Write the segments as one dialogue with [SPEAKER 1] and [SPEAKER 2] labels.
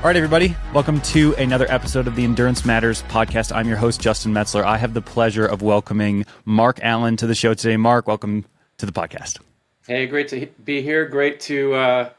[SPEAKER 1] All right, everybody. Welcome to another episode of the Endurance Matters podcast. I'm your host, Justin Metzler. I have the pleasure of welcoming Mark Allen to the show today. Mark, welcome to the podcast.
[SPEAKER 2] Hey, great to be here. Great to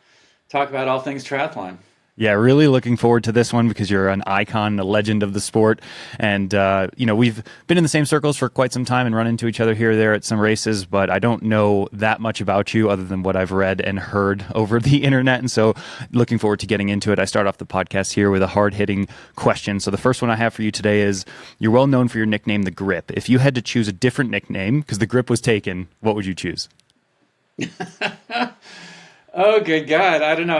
[SPEAKER 2] talk about all things triathlon.
[SPEAKER 1] Yeah, really looking forward to this one because you're an icon, a legend of the sport. And, we've been in the same circles for quite some time and run into each other here or there at some races, but I don't know that much about you other than what I've read and heard over the internet. And so looking forward to getting into it. I start off the podcast here with a hard-hitting question. So the first one I have for you today is, you're well known for your nickname, The Grip. If you had to choose a different nickname, because The Grip was taken, what would you choose?
[SPEAKER 2] Oh, good God. I don't know.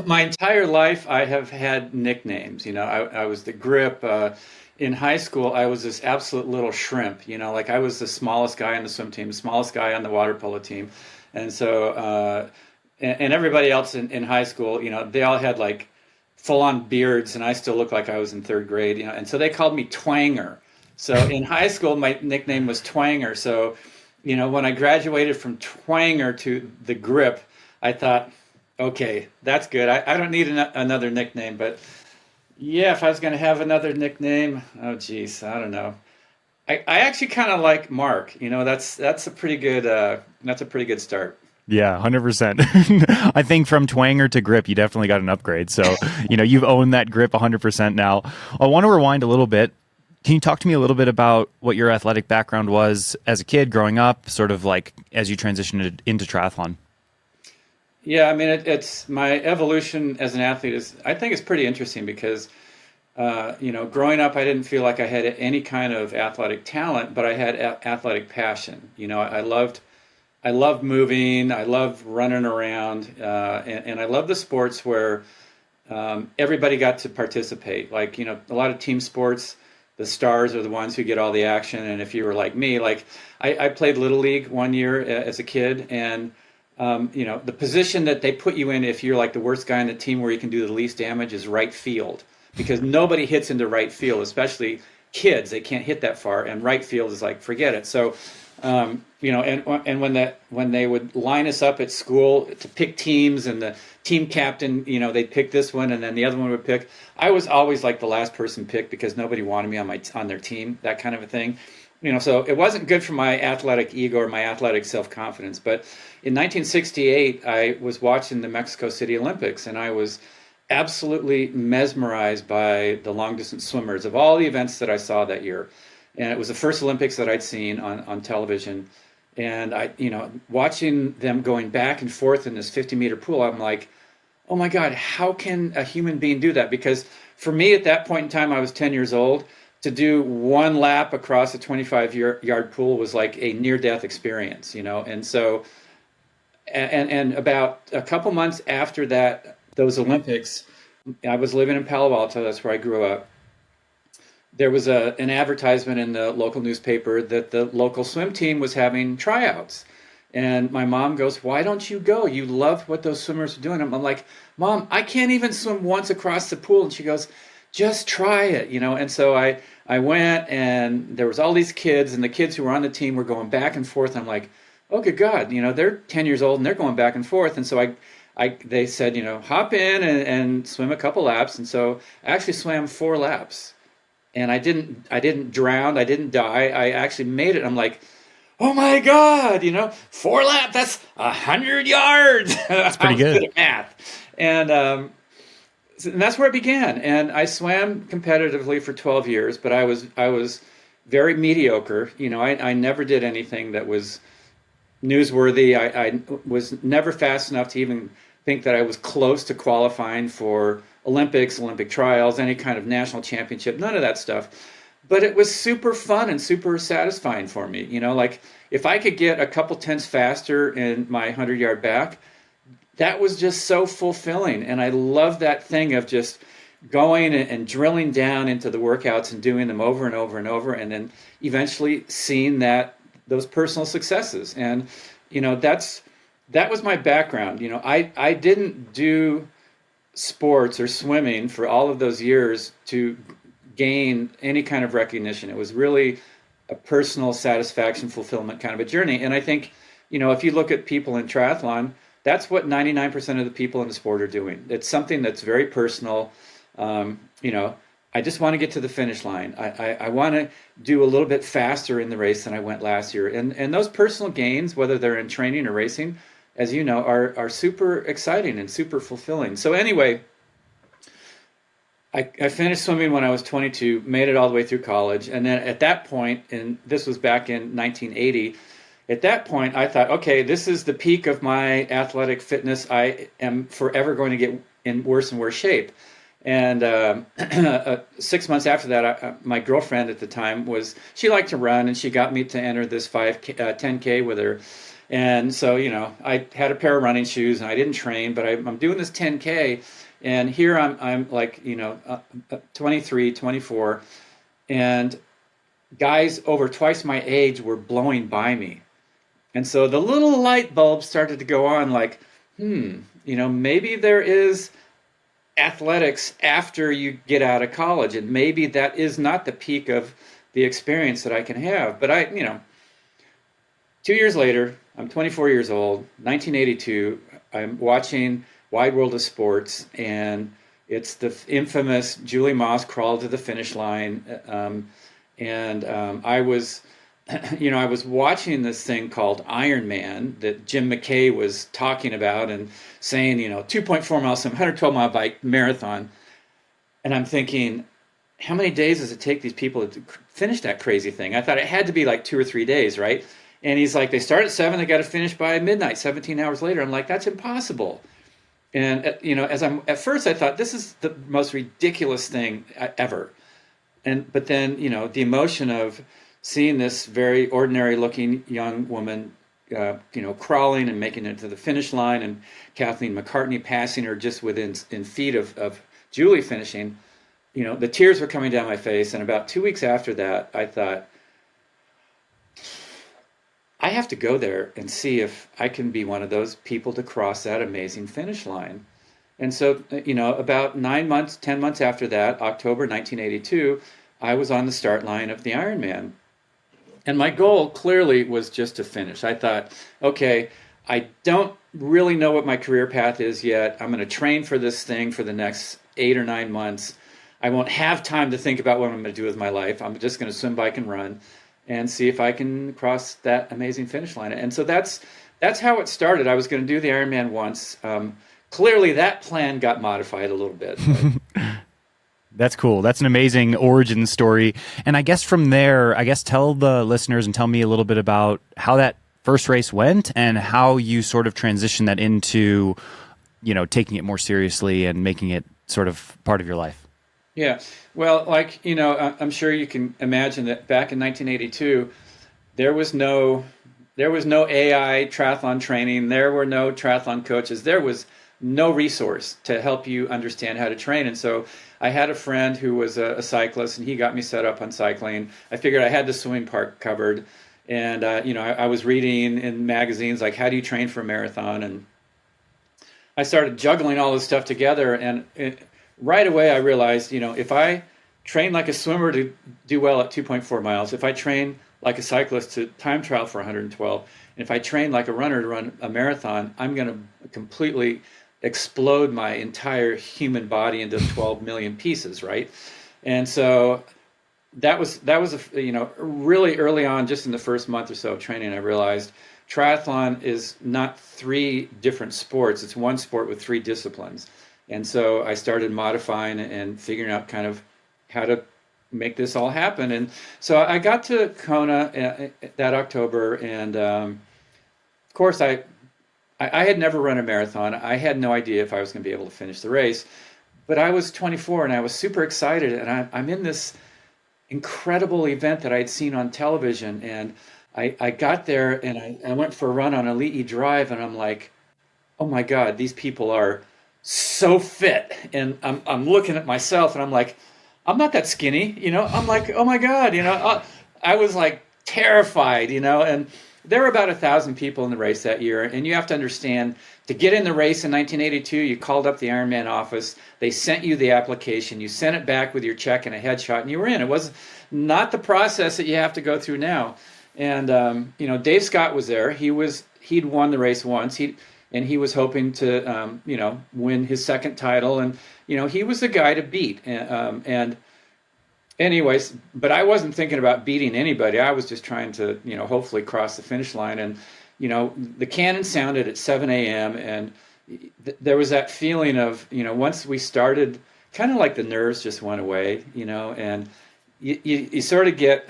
[SPEAKER 2] My entire life I have had nicknames. I was the Grip. In high school, I was this absolute little shrimp. I was the smallest guy on the swim team, the smallest guy on the water polo team. And so, and everybody else in high school, they all had like full-on beards, and I still looked like I was in third grade, and so they called me Twanger. So in high school, my nickname was Twanger. So, when I graduated from Twanger to the Grip, I thought, okay, that's good. I don't need another nickname, but yeah, if I was going to have another nickname, oh geez, I don't know. I actually kind of like Mark. That's a pretty good start.
[SPEAKER 1] Yeah, 100%. I think from Twanger to Grip, you definitely got an upgrade. So, you've owned that Grip 100% now. I want to rewind a little bit. Can you talk to me a little bit about what your athletic background was as a kid growing up, sort of like as you transitioned into triathlon?
[SPEAKER 2] Yeah, I mean, it's my evolution as an athlete I think it's pretty interesting because, growing up, I didn't feel like I had any kind of athletic talent, but I had athletic passion. I loved moving, I loved running around, and I love the sports where everybody got to participate. Like, a lot of team sports, the stars are the ones who get all the action. And if you were like me, like I played Little League one year as a kid, and the position that they put you in if you're like the worst guy on the team where you can do the least damage is right field, because nobody hits into right field, especially kids. They can't hit that far, and right field is like, forget it. So, and when they would line us up at school to pick teams, and the team captain, they'd pick this one and then the other one would pick. I was always like the last person picked because nobody wanted me on their team, that kind of a thing. So it wasn't good for my athletic ego or my athletic self-confidence. But in 1968, I was watching the Mexico City Olympics, and I was absolutely mesmerized by the long-distance swimmers of all the events that I saw that year. And it was the first Olympics that I'd seen on television. And watching them going back and forth in this 50-meter pool, I'm like, oh my God, how can a human being do that? Because for me at that point in time, I was 10 years old. To do one lap across a 25-yard pool was like a near-death experience, and so, and about a couple months after those Olympics, I was living in Palo Alto. That's where I grew up. There was an advertisement in the local newspaper that the local swim team was having tryouts, and my mom goes, "Why don't you go? You love what those swimmers are doing." I'm like, "Mom, I can't even swim once across the pool," and she goes, "Just try it," And so I went, and there was all these kids, and the kids who were on the team were going back and forth. I'm like, oh, good God, they're 10 years old and they're going back and forth. And so they said, hop in and swim a couple laps. And so I actually swam 4 laps, and I didn't drown. I didn't die. I actually made it. I'm like, oh my God, 4 laps, that's 100 yards.
[SPEAKER 1] That's pretty good.
[SPEAKER 2] Good at math. And that's where it began, and I swam competitively for 12 years, but I was very mediocre. I never did anything that was newsworthy. I was never fast enough to even think that I was close to qualifying for Olympics, Olympic trials, any kind of national championship, none of that stuff. But it was super fun and super satisfying for me. Like if I could get a couple tenths faster in my 100-yard back, that was just so fulfilling. And I love that thing of just going and drilling down into the workouts and doing them over and over and over, and then eventually seeing those personal successes. And, that was my background. I didn't do sports or swimming for all of those years to gain any kind of recognition. It was really a personal satisfaction, fulfillment kind of a journey. And I think, if you look at people in triathlon, that's what 99% of the people in the sport are doing. It's something that's very personal. You know, I just want to get to the finish line. I want to do a little bit faster in the race than I went last year. And those personal gains, whether they're in training or racing, as you know, are super exciting and super fulfilling. So anyway, I finished swimming when I was 22, made it all the way through college. And then at that point, and this was back in 1980, at that point, I thought, okay, this is the peak of my athletic fitness. I am forever going to get in worse and worse shape. And 6 months after that, my girlfriend at the time she liked to run, and she got me to enter this 10K with her. And so, you know, I had a pair of running shoes, and I didn't train, but I'm doing this 10K. And here I'm like, you know, 23, 24, and guys over twice my age were blowing by me. And so the little light bulb started to go on like, you know, maybe there is athletics after you get out of college, and maybe that is not the peak of the experience that I can have. But you know, 2 years later, I'm 24 years old, 1982, I'm watching Wide World of Sports, and it's the infamous Julie Moss crawl to the finish line. I was, you know, I was watching this thing called Ironman that Jim McKay was talking about and saying, you know, 2.4 miles, some 112-mile bike marathon. And I'm thinking, how many days does it take these people to finish that crazy thing? I thought it had to be like 2 or 3 days, right? And he's like, they start at 7, they got to finish by midnight, 17 hours later. I'm like, that's impossible. And, you know, at first I thought this is the most ridiculous thing ever. But then, you know, the emotion of seeing this very ordinary looking young woman, you know, crawling and making it to the finish line, and Kathleen McCartney passing her just within feet of Julie finishing, you know, the tears were coming down my face. And about 2 weeks after that, I thought, I have to go there and see if I can be one of those people to cross that amazing finish line. And so, you know, about 10 months after that, October 1982, I was on the start line of the Ironman. And my goal clearly was just to finish. I thought, okay, I don't really know what my career path is yet. I'm going to train for this thing for the next 8 or 9 months. I won't have time to think about what I'm going to do with my life. I'm just going to swim, bike, and run, and see if I can cross that amazing finish line. And so that's how it started. I was going to do the Ironman once. Clearly, that plan got modified a little bit.
[SPEAKER 1] That's cool. That's an amazing origin story. And I guess from there, tell the listeners and tell me a little bit about how that first race went and how you sort of transitioned that into, you know, taking it more seriously and making it sort of part of your life.
[SPEAKER 2] Yeah. Well, like, you know, I'm sure you can imagine that back in 1982, there was no AI triathlon training. There were no triathlon coaches. There was no resource to help you understand how to train. And so I had a friend who was a cyclist, and he got me set up on cycling. I figured I had the swimming part covered. And, you know, I was reading in magazines, like, how do you train for a marathon? And I started juggling all this stuff together. And right away, I realized, you know, if I train like a swimmer to do well at 2.4 miles, if I train like a cyclist to time trial for 112, and if I train like a runner to run a marathon, I'm going to completely explode my entire human body into 12 million pieces, right? And so that was you know, really early on, just in the first month or so of training, I realized triathlon is not 3 different sports. It's one sport with 3 disciplines. And so I started modifying and figuring out kind of how to make this all happen. And so I got to Kona that October, and of course I had never run a marathon. I had no idea if I was going to be able to finish the race, but I was 24 and I was super excited, and I'm in this incredible event that I'd seen on television, and I got there and I went for a run on Ali'i Drive, and I'm like, oh my God, these people are so fit. And I'm looking at myself and I'm like, I'm not that skinny, you know. I'm like, oh my God, you know, I was like terrified, you know. And there were about 1,000 people in the race that year. And you have to understand, to get in the race in 1982, you called up the Ironman office. They sent you the application. You sent it back with your check and a headshot, and you were in. It was not the process that you have to go through now. And you know, Dave Scott was there. He'd won the race once. and he was hoping to, win his second title. And, he was the guy to beat. And anyways, but I wasn't thinking about beating anybody. I was just trying to, hopefully cross the finish line. And, the cannon sounded at 7 a.m. and there was that feeling of, once we started, kind of like the nerves just went away, and you sort of get,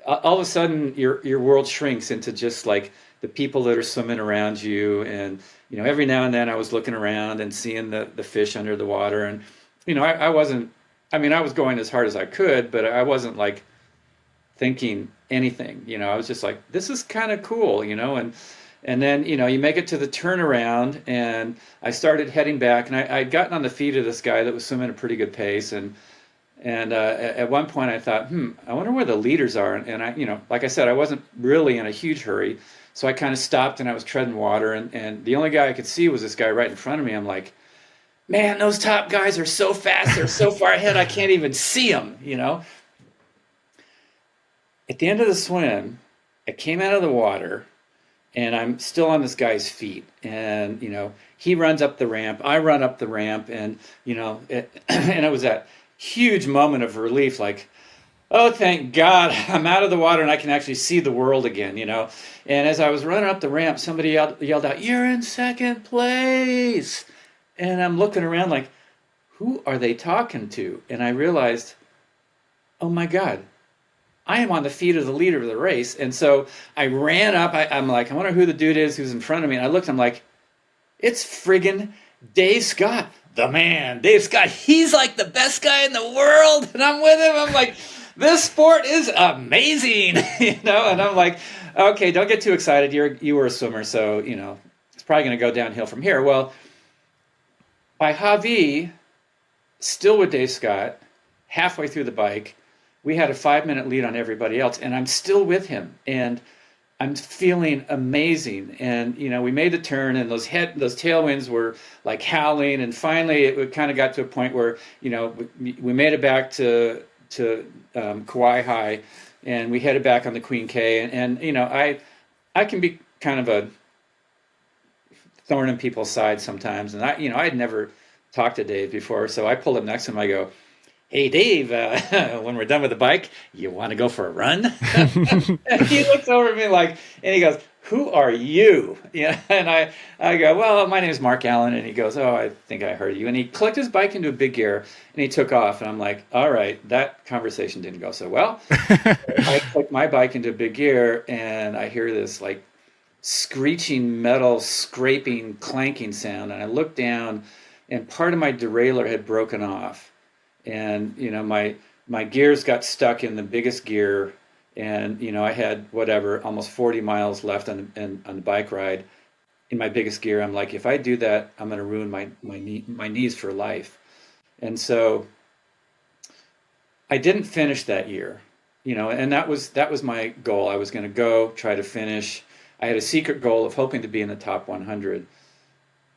[SPEAKER 2] all of a sudden your world shrinks into just like the people that are swimming around you. And, every now and then I was looking around and seeing the fish under the water. And, I wasn't, I was going as hard as I could, but I wasn't like thinking anything, I was just like, this is kind of cool, and then, you make it to the turnaround, and I started heading back, and I'd gotten on the feet of this guy that was swimming at a pretty good pace. And at one point I thought, I wonder where the leaders are. And I, like I said, I wasn't really in a huge hurry. So I kind of stopped and I was treading water, and the only guy I could see was this guy right in front of me. I'm like, man, those top guys are so fast. They're so far ahead. I can't even see them, At the end of the swim, I came out of the water, and I'm still on this guy's feet. And, he runs up the ramp, I run up the ramp, and, and it was that huge moment of relief, like, oh, thank God, I'm out of the water and I can actually see the world again, And as I was running up the ramp, somebody yelled out, "You're in second place." And I'm looking around like, who are they talking to? And I realized, oh my God, I am on the feet of the leader of the race. And so I ran up. I'm like, I wonder who the dude is who's in front of me. And I looked, I'm like, it's friggin' Dave Scott, the man, Dave Scott. He's like the best guy in the world. And I'm with him. I'm like, this sport is amazing, And I'm like, okay, don't get too excited. You were a swimmer, so, it's probably going to go downhill from here. Well, by Javi, still with Dave Scott, halfway through the bike, we had a 5-minute lead on everybody else, and I'm still with him, and I'm feeling amazing. And, we made the turn, and those tailwinds were like howling, and finally it kind of got to a point where, we made it back to Kauai High, and we headed back on the Queen K. And I can be kind of a thorn in people's side sometimes. And I'd never talked to Dave before, so I pulled up next to him. I go, "Hey, Dave, when we're done with the bike, you want to go for a run?" And he looks over at me and he goes, "Who are you?" And I go, "Well, my name is Mark Allen." And he goes, "Oh, I think I heard you." And he clicked his bike into a big gear and he took off. And I'm like, all right, that conversation didn't go so well. I clicked my bike into a big gear and I hear this like screeching metal, scraping, clanking sound. And I looked down and part of my derailleur had broken off. And, my gears got stuck in the biggest gear. And, I had almost 40 miles left on the bike ride in my biggest gear. I'm like, if I do that, I'm going to ruin my knees for life. And so I didn't finish that year, and that was my goal. I was going to go try to finish. I had a secret goal of hoping to be in the top 100.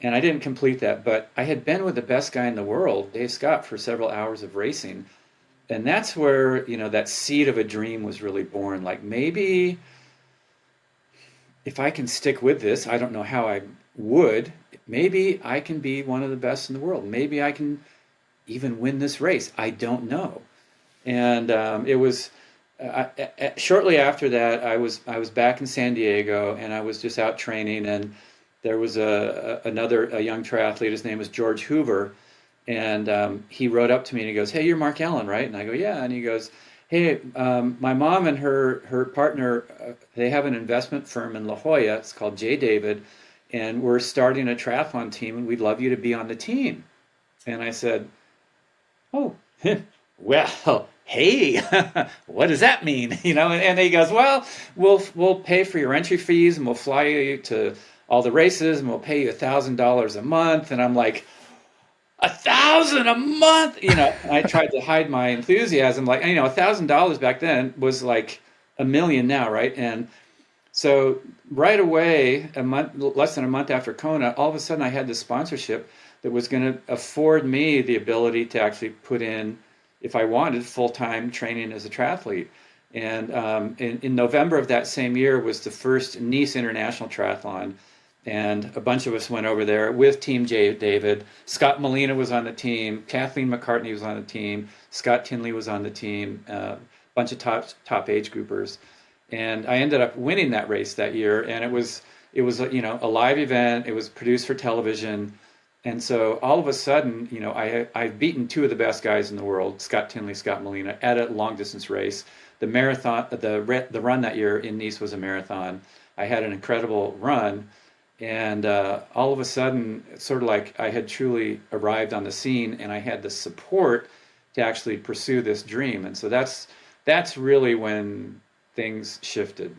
[SPEAKER 2] And I didn't complete that, but I had been with the best guy in the world, Dave Scott, for several hours of racing. And that's where, that seed of a dream was really born. Like, maybe if I can stick with this, I don't know how I would, maybe I can be one of the best in the world. Maybe I can even win this race. I don't know. And it was shortly after that, I was back in San Diego, and I was just out training, and there was another young triathlete. His name was George Hoover. And he rode up to me and he goes, "Hey, you're Mark Allen, right?" And I go, "Yeah." And he goes, "Hey, my mom and her partner, they have an investment firm in La Jolla. It's called J. David, and we're starting a triathlon team, and we'd love you to be on the team." And I said, "Oh, well, hey, what does that mean?" And he goes, "Well, we'll pay for your entry fees, and we'll fly you to all the races, and we'll pay you $1,000 a month." And I'm like, $1,000 a month? I tried to hide my enthusiasm. Like, $1,000 back then was like $1 million now, right? And so right away, less than a month after Kona, all of a sudden I had this sponsorship that was going to afford me the ability to actually put in, if I wanted, full-time training as a triathlete. And in November of that same year was the first Nice International Triathlon. And a bunch of us went over there with Team J. David. Scott Molina was on the team. Kathleen McCartney was on the team. Scott Tinley was on the team. A bunch of top age groupers. And I ended up winning that race that year. And it was a live event. It was produced for television. And so all of a sudden, I've beaten two of the best guys in the world, Scott Tinley, Scott Molina, at a long distance race. The marathon, the run that year in Nice was a marathon. I had an incredible run. And all of a sudden, it's sort of like I had truly arrived on the scene, and I had the support to actually pursue this dream. And so that's really when things shifted.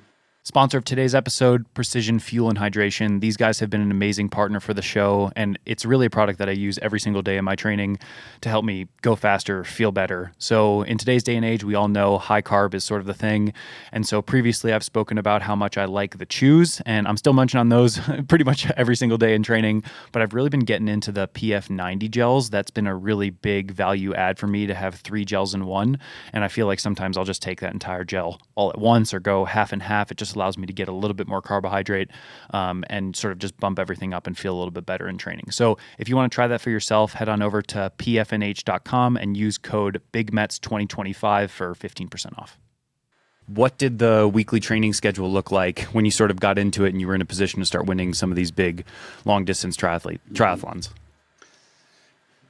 [SPEAKER 1] Sponsor of today's episode, Precision Fuel and Hydration. These guys have been an amazing partner for the show, and it's really a product that I use every single day in my training to help me go faster, feel better. So in today's day and age, we all know high carb is sort of the thing. And so previously I've spoken about how much I like the chews, and I'm still munching on those pretty much every single day in training, but I've really been getting into the PF90 gels. That's been a really big value add for me to have 3 gels in one. And I feel like sometimes I'll just take that entire gel all at once or go half and half. It just allows me to get a little bit more carbohydrate and sort of just bump everything up and feel a little bit better in training. So if you want to try that for yourself, head on over to pfnh.com and use code BigMetz2025 for 15% off. What did the weekly training schedule look like when you sort of got into it and you were in a position to start winning some of these big long distance triathlons?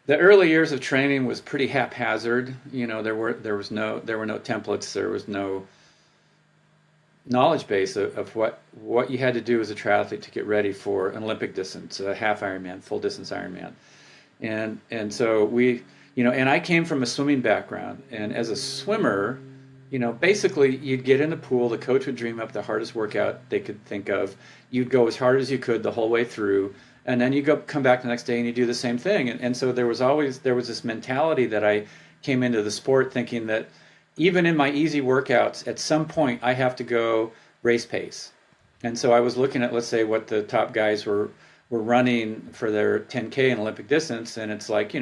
[SPEAKER 2] The early years of training was pretty haphazard. There were no templates. There was no knowledge base of what you had to do as a triathlete to get ready for an Olympic distance, a half Ironman, full distance Ironman. And so and I came from a swimming background, and as a swimmer, basically you'd get in the pool, the coach would dream up the hardest workout they could think of. You'd go as hard as you could the whole way through, and then you come back the next day and you do the same thing. And so there was this mentality that I came into the sport thinking that even in my easy workouts, at some point I have to go race pace. And so I was looking at, let's say, what the top guys were running for their 10K in Olympic distance, and it's like,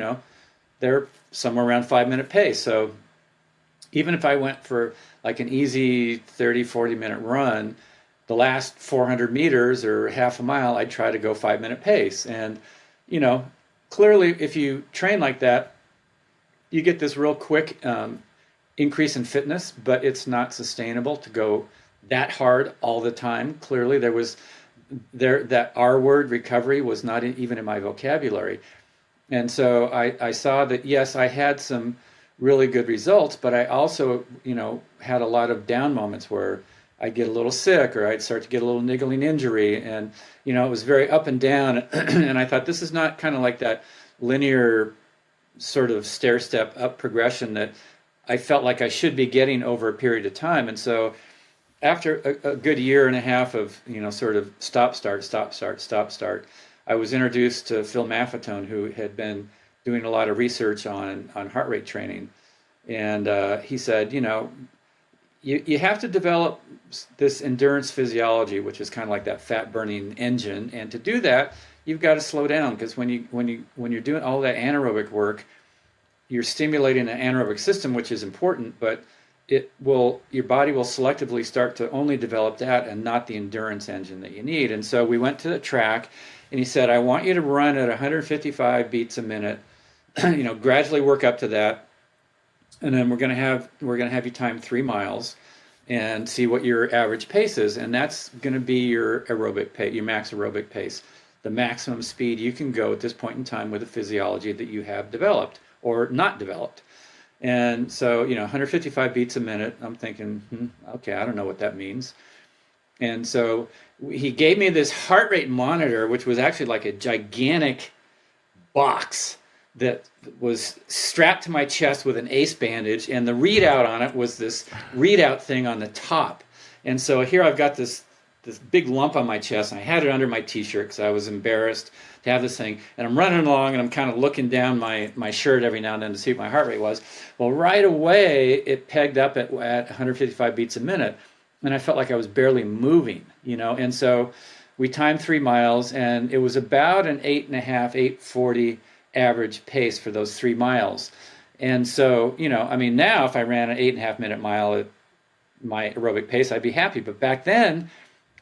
[SPEAKER 2] they're somewhere around 5-minute pace. So even if I went for like an easy 30, 40-minute run, the last 400 meters or half a mile, I'd try to go 5-minute pace. And, clearly if you train like that, you get this real quick increase in fitness, but it's not sustainable to go that hard all the time. Clearly that R word, recovery, was not even in my vocabulary. And so I saw that, yes, I had some really good results, but I also, had a lot of down moments where I'd get a little sick or I'd start to get a little niggling injury. And, it was very up and down. And I thought, this is not kind of like that linear sort of stair-step up progression that I felt like I should be getting over a period of time. And so after a good year and a half of, sort of stop, start, I was introduced to Phil Maffetone, who had been doing a lot of research on heart rate training. And he said, you have to develop this endurance physiology, which is kind of like that fat burning engine. And to do that, you've got to slow down, because when you're doing all that anaerobic work, you're stimulating an anaerobic system, which is important, but your body will selectively start to only develop that and not the endurance engine that you need. And so we went to the track, and he said, I want you to run at 155 beats a minute, gradually work up to that. And then we're going to have you time 3 miles and see what your average pace is. And that's going to be your aerobic pace, your max aerobic pace, the maximum speed you can go at this point in time with the physiology that you have developed or not developed. And so, 155 beats a minute, I'm thinking, okay, I don't know what that means. And so he gave me this heart rate monitor, which was actually like a gigantic box that was strapped to my chest with an ace bandage, and the readout on it was this readout thing on the top. And so here I've got this big lump on my chest, and I had it under my t-shirt because I was embarrassed to have this thing. And I'm running along, and I'm kind of looking down my shirt every now and then to see what my heart rate was. Well, right away, it pegged up at 155 beats a minute, and I felt like I was barely moving, And so we timed 3 miles, and it was about an 8.40 average pace for those 3 miles. And so, now if I ran an 8.5 minute mile at my aerobic pace, I'd be happy. But back then,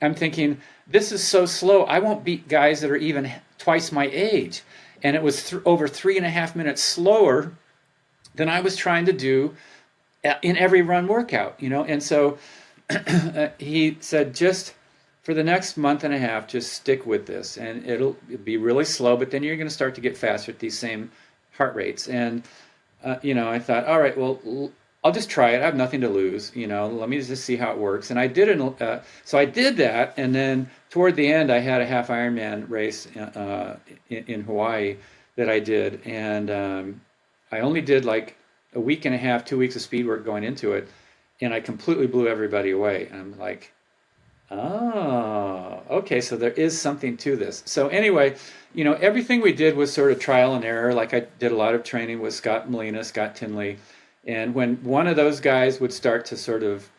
[SPEAKER 2] I'm thinking, this is so slow. I won't beat guys that are even twice my age. And it was over 3.5 minutes slower than I was trying to do in every run workout, And so he said, just for the next month and a half, just stick with this, and it'll be really slow, but then you're going to start to get faster at these same heart rates. And I thought, all right, well, I'll just try it. I have nothing to lose. Let me just see how it works. And I did it. So I did that, and then toward the end, I had a half Ironman race in Hawaii that I did, and I only did like a week and a half, 2 weeks of speed work going into it, and I completely blew everybody away. And I'm like, oh, okay, so there is something to this. So anyway, everything we did was sort of trial and error. Like I did a lot of training with Scott Molina, Scott Tinley. And when one of those guys would start to sort of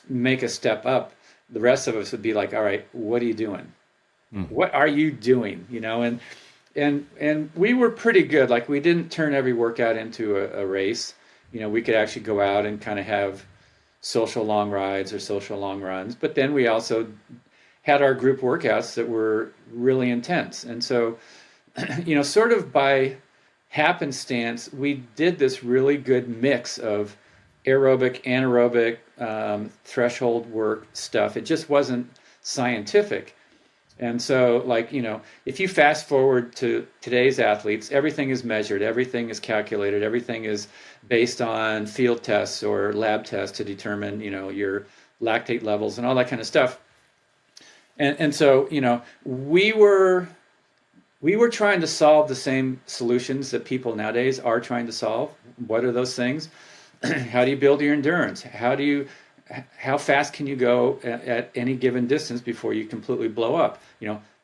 [SPEAKER 2] make a step up, the rest of us would be like, all right, what are you doing? What are you doing? And we were pretty good. Like we didn't turn every workout into a race. We could actually go out and kind of have social long rides or social long runs. But then we also had our group workouts that were really intense. And so, sort of by happenstance, we did this really good mix of aerobic, anaerobic, threshold work stuff. It just wasn't scientific. And so, if you fast forward to today's athletes, everything is measured, everything is calculated, everything is based on field tests or lab tests to determine, your lactate levels and all that kind of stuff. And so, we were trying to solve the same solutions that people nowadays are trying to solve. What are those things? How do you build your endurance? How fast can you go at any given distance before you completely blow up?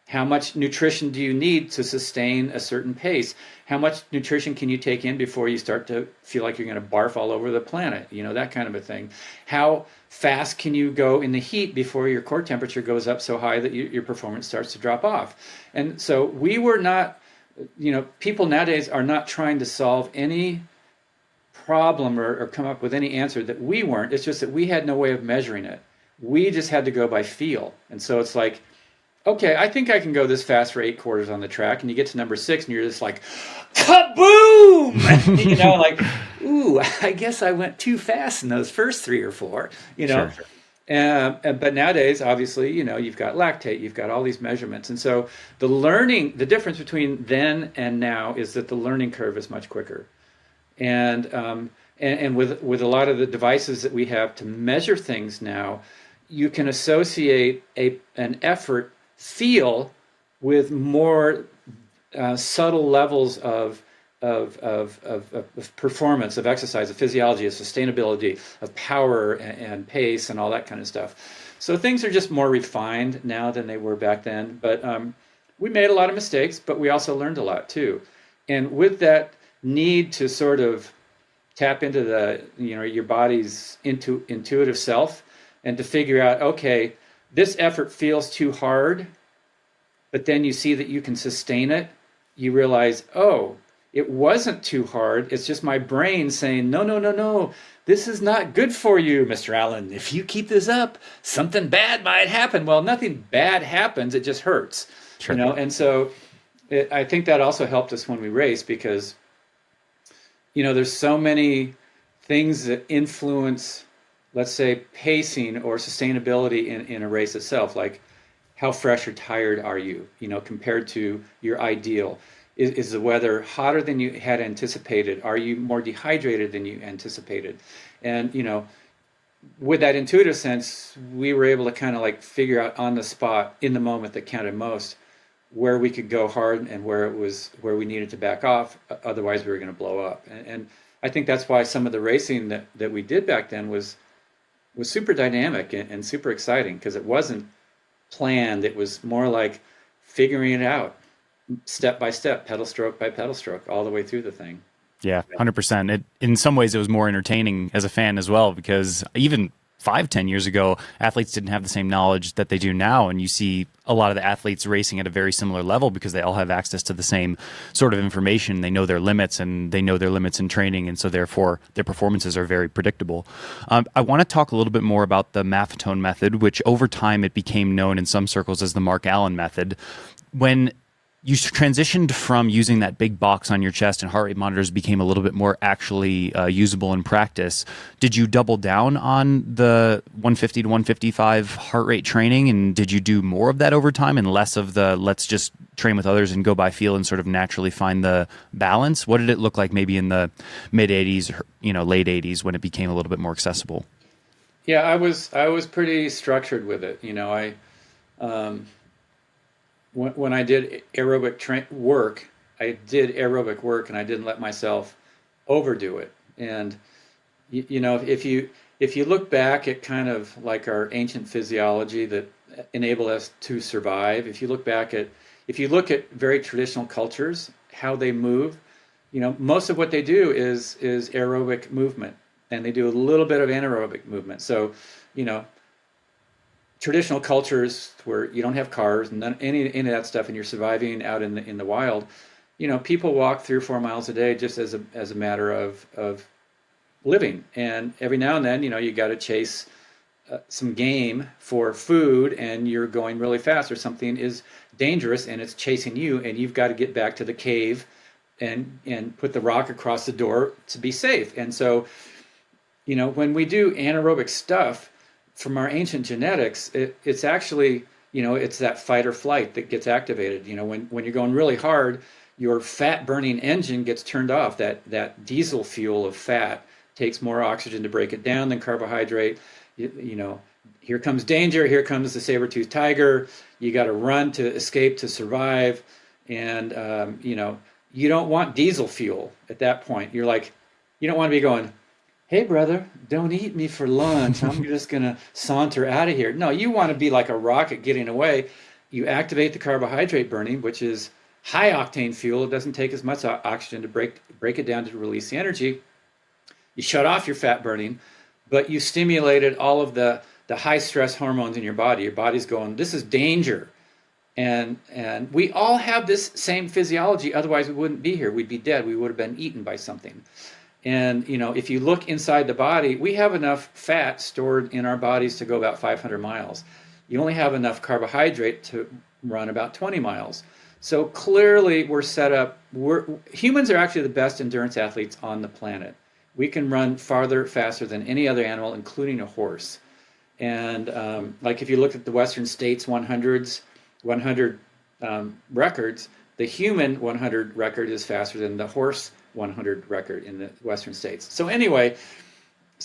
[SPEAKER 2] How much nutrition do you need to sustain a certain pace? How much nutrition can you take in before you start to feel like you're going to barf all over the planet? That kind of a thing. How fast can you go in the heat before your core temperature goes up so high that your performance starts to drop off? And so we were not, people nowadays are not trying to solve any problem or come up with any answer that we weren't. It's just that we had no way of measuring it. We just had to go by feel. And so it's like, okay, I think I can go this fast for 8 quarters on the track. And you get to number 6 and you're just like, kaboom! Like, ooh, I guess I went too fast in those first 3 or 4,
[SPEAKER 1] Sure.
[SPEAKER 2] But nowadays, obviously, you've got lactate, you've got all these measurements. And so the difference between then and now is that the learning curve is much quicker. And with a lot of the devices that we have to measure things now, you can associate an effort feel with more subtle levels of performance, of exercise, of physiology, of sustainability, of power and pace and all that kind of stuff. So things are just more refined now than they were back then. But we made a lot of mistakes, but we also learned a lot too. And with that need to sort of tap into your body's intuitive self and to figure out, okay, this effort feels too hard, but then you see that you can sustain it. You realize, oh, it wasn't too hard. It's just my brain saying, no, this is not good for you, Mr. Allen. If you keep this up, something bad might happen. Well, nothing bad happens. It just hurts.
[SPEAKER 1] Sure.
[SPEAKER 2] And so I think that also helped us when we race because there's so many things that influence, let's say, pacing or sustainability in a race itself, like how fresh or tired are you, compared to your ideal? Is the weather hotter than you had anticipated? Are you more dehydrated than you anticipated? And, with that intuitive sense, we were able to kind of like figure out on the spot, in the moment that counted most, where we could go hard and where we needed to back off. Otherwise, we were going to blow up. And I think that's why some of the racing that we did back then was super dynamic and super exciting because it wasn't planned. It was more like figuring it out step by step, pedal stroke by pedal stroke, all the way through the thing.
[SPEAKER 1] Yeah, 100%. In some ways, it was more entertaining as a fan as well because even 5, 10 years ago, athletes didn't have the same knowledge that they do now. And you see a lot of the athletes racing at a very similar level because they all have access to the same sort of information. They know their limits and they know their limits in training. And so therefore their performances are very predictable. I want to talk a little bit more about the Maffetone method, which over time it became known in some circles as the Mark Allen method. When you transitioned from using that big box on your chest and heart rate monitors became a little bit more actually usable in practice, did you double down on the 150 to 155 heart rate training? And did you do more of that over time and less of the let's just train with others and go by feel and sort of naturally find the balance? What did it look like maybe in the mid 80s, late 80s when it became a little bit more accessible?
[SPEAKER 2] Yeah, I was pretty structured with it. When I did aerobic work, I did aerobic work, and I didn't let myself overdo it. And if you look back at kind of like our ancient physiology that enabled us to survive, if you look at very traditional cultures, how they move, most of what they do is aerobic movement, and they do a little bit of anaerobic movement. So, traditional cultures where you don't have cars and any of that stuff, and you're surviving out in the wild, people walk 3 or 4 miles a day just as a matter of living. And every now and then, you got to chase some game for food, and you're going really fast, or something is dangerous and it's chasing you, and you've got to get back to the cave and put the rock across the door to be safe. And so, when we do anaerobic stuff, from our ancient genetics, it's actually, it's that fight or flight that gets activated. When you're going really hard, your fat burning engine gets turned off. That diesel fuel of fat takes more oxygen to break it down than carbohydrate. Here comes danger. Here comes the saber-toothed tiger. You got to run to escape, to survive. And, you don't want diesel fuel at that point. You're like, you don't want to be going, hey, brother, don't eat me for lunch. I'm just going to saunter out of here. No, you want to be like a rocket getting away. You activate the carbohydrate burning, which is high octane fuel. It doesn't take as much oxygen to break it down to release the energy. You shut off your fat burning, but you stimulated all of the high stress hormones in your body. Your body's going, this is danger. And we all have this same physiology. Otherwise, we wouldn't be here. We'd be dead. We would have been eaten by something. And, if you look inside the body, we have enough fat stored in our bodies to go about 500 miles. You only have enough carbohydrate to run about 20 miles. So clearly we're set up, humans are actually the best endurance athletes on the planet. We can run farther, faster than any other animal, including a horse. And like if you look at the Western States 100 records, the human 100 record is faster than the horse 100 record in the Western States. So anyway,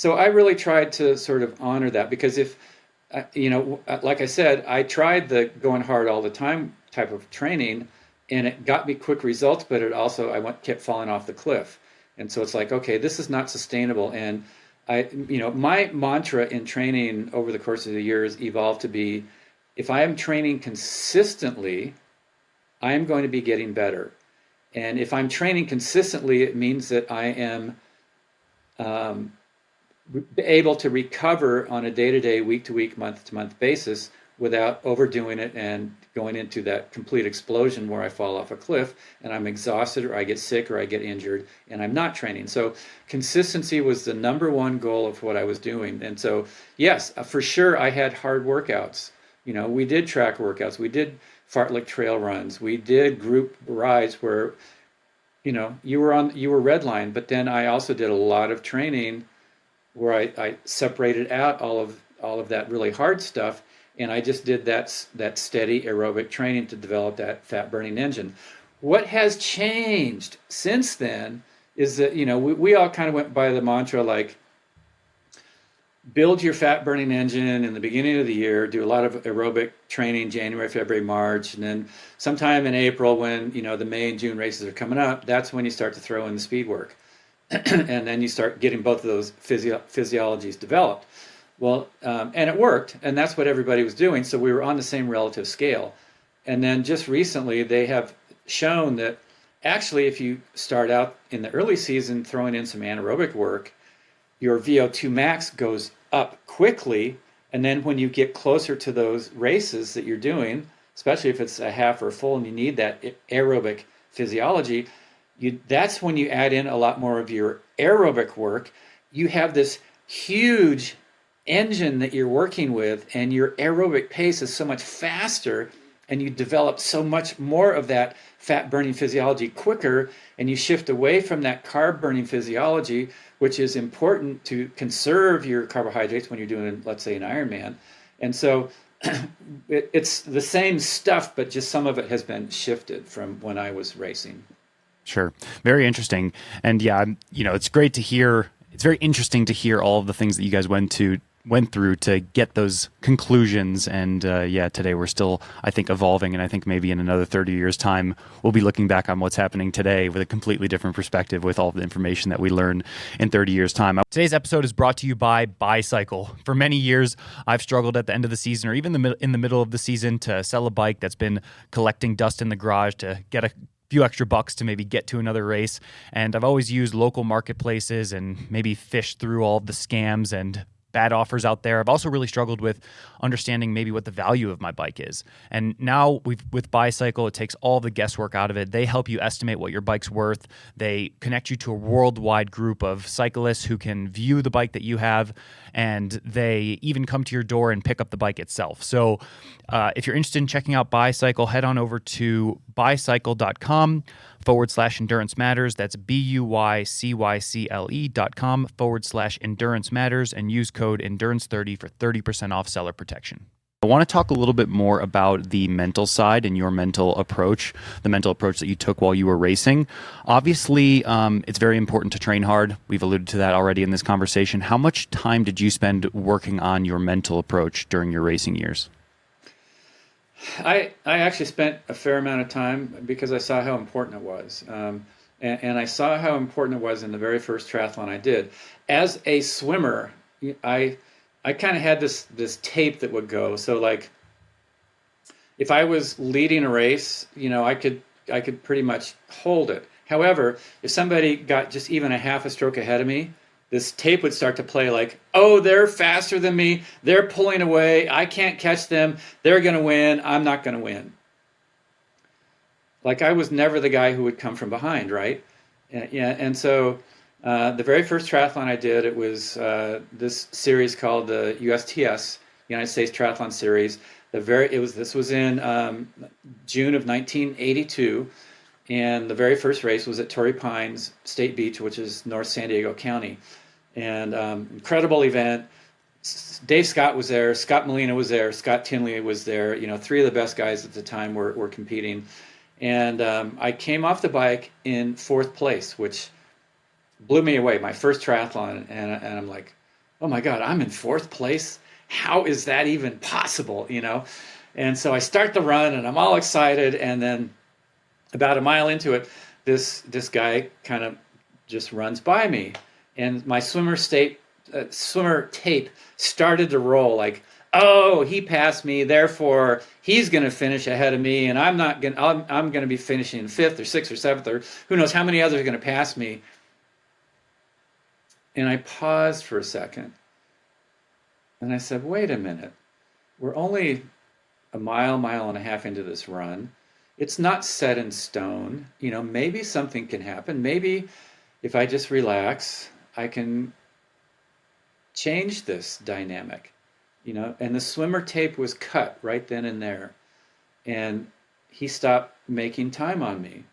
[SPEAKER 2] I really tried to sort of honor that, because if, like I said, I tried the going hard all the time type of training, and it got me quick results, but it also, kept falling off the cliff. And so it's like, okay, this is not sustainable. And my mantra in training over the course of the years evolved to be, if I am training consistently, I am going to be getting better. And if I'm training consistently, it means that I am able to recover on a day-to-day, week-to-week, month-to-month basis without overdoing it and going into that complete explosion where I fall off a cliff and I'm exhausted, or I get sick, or I get injured, and I'm not training. So consistency was the number one goal of what I was doing. And so, yes, for sure, I had hard workouts. We did track workouts. We did fartlek trail runs. We did group rides where, you were redline, but then I also did a lot of training where I separated out all of that really hard stuff, and I just did that steady aerobic training to develop that fat burning engine. What has changed since then is that, we all kind of went by the mantra like, build your fat burning engine in the beginning of the year, do a lot of aerobic training January, February, March, and then sometime in April when, the May and June races are coming up, that's when you start to throw in the speed work. And then you start getting both of those physiologies developed. Well, and it worked, and that's what everybody was doing, so we were on the same relative scale. And then just recently they have shown that actually if you start out in the early season throwing in some anaerobic work, your VO2 max goes up quickly. And then when you get closer to those races that you're doing, especially if it's a half or a full and you need that aerobic physiology, that's when you add in a lot more of your aerobic work. You have this huge engine that you're working with, and your aerobic pace is so much faster, and you develop so much more of that fat burning physiology quicker, and you shift away from that carb burning physiology, which is important to conserve your carbohydrates when you're doing, let's say, an Ironman. And so it's the same stuff, but just some of it has been shifted from when I was racing.
[SPEAKER 1] Sure. Very interesting. And yeah, it's great to hear. It's very interesting to hear all of the things that you guys went through to get those conclusions. And today we're still, I think, evolving. And I think maybe in another 30 years' time, we'll be looking back on what's happening today with a completely different perspective with all the information that we learn in 30 years' time. Today's episode is brought to you by BUYCYCLE. For many years, I've struggled at the end of the season or even in the middle of the season to sell a bike that's been collecting dust in the garage to get a few extra bucks to maybe get to another race. And I've always used local marketplaces and maybe fished through all of the scams and bad offers out there. I've also really struggled with understanding maybe what the value of my bike is. And now with BUYCYCLE, it takes all the guesswork out of it. They help you estimate what your bike's worth. They connect you to a worldwide group of cyclists who can view the bike that you have, and they even come to your door and pick up the bike itself. So if you're interested in checking out BUYCYCLE, head on over to buycycle.com/endurance matters. That's BUYCYCLE.com/endurance matters, and use code endurance30 for 30% off seller protection. I want to talk a little bit more about the mental side and your mental approach, the mental approach that you took while you were racing. Obviously, it's very important to train hard. We've alluded to that already in this conversation. How much time did you spend working on your mental approach during your racing years?
[SPEAKER 2] I actually spent a fair amount of time because I saw how important it was. And I saw how important it was in the very first triathlon I did. As a swimmer, I kind of had this tape that would go. So like, if I was leading a race, I could pretty much hold it. However, if somebody got just even a half a stroke ahead of me, this tape would start to play like, oh, they're faster than me. They're pulling away. I can't catch them. They're going to win. I'm not going to win. Like I was never the guy who would come from behind, right? Yeah, and so the very first triathlon I did, it was this series called the USTS, United States Triathlon Series. This was in June of 1982, and the very first race was at Torrey Pines State Beach, which is North San Diego County, and incredible event. Dave Scott was there, Scott Molina was there, Scott Tinley was there. Three of the best guys at the time were competing, and I came off the bike in fourth place, which blew me away. My first triathlon, and I'm like, oh my God, I'm in fourth place. How is that even possible? And so I start the run, and I'm all excited, and then about a mile into it, this guy kind of just runs by me, and my swimmer tape started to roll like, oh, he passed me, therefore he's going to finish ahead of me, and I'm going to be finishing fifth or sixth or seventh, or who knows how many others are going to pass me. And I paused for a second, and I said, wait a minute, we're only a mile and a half into this run. It's not set in stone. Maybe something can happen. Maybe if I just relax, I can change this dynamic. And the swimmer tape was cut right then and there. And he stopped making time on me.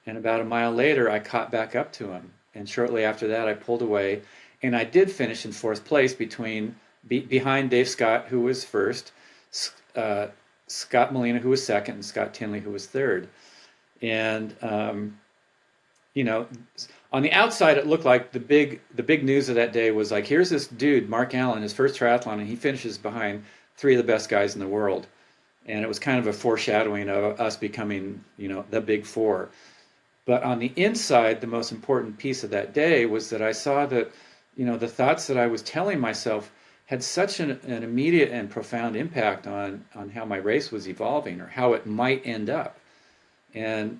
[SPEAKER 2] And about a mile later, I caught back up to him. And shortly after that, I pulled away. And I did finish in fourth place behind Dave Scott, who was first, Scott Molina, who was second, and Scott Tinley, who was third. And, on the outside, it looked like the big news of that day was like, here's this dude, Mark Allen, his first triathlon, and he finishes behind three of the best guys in the world. And it was kind of a foreshadowing of us becoming, the big four. But on the inside, the most important piece of that day was that I saw that, the thoughts that I was telling myself had such an immediate and profound impact on how my race was evolving or how it might end up. And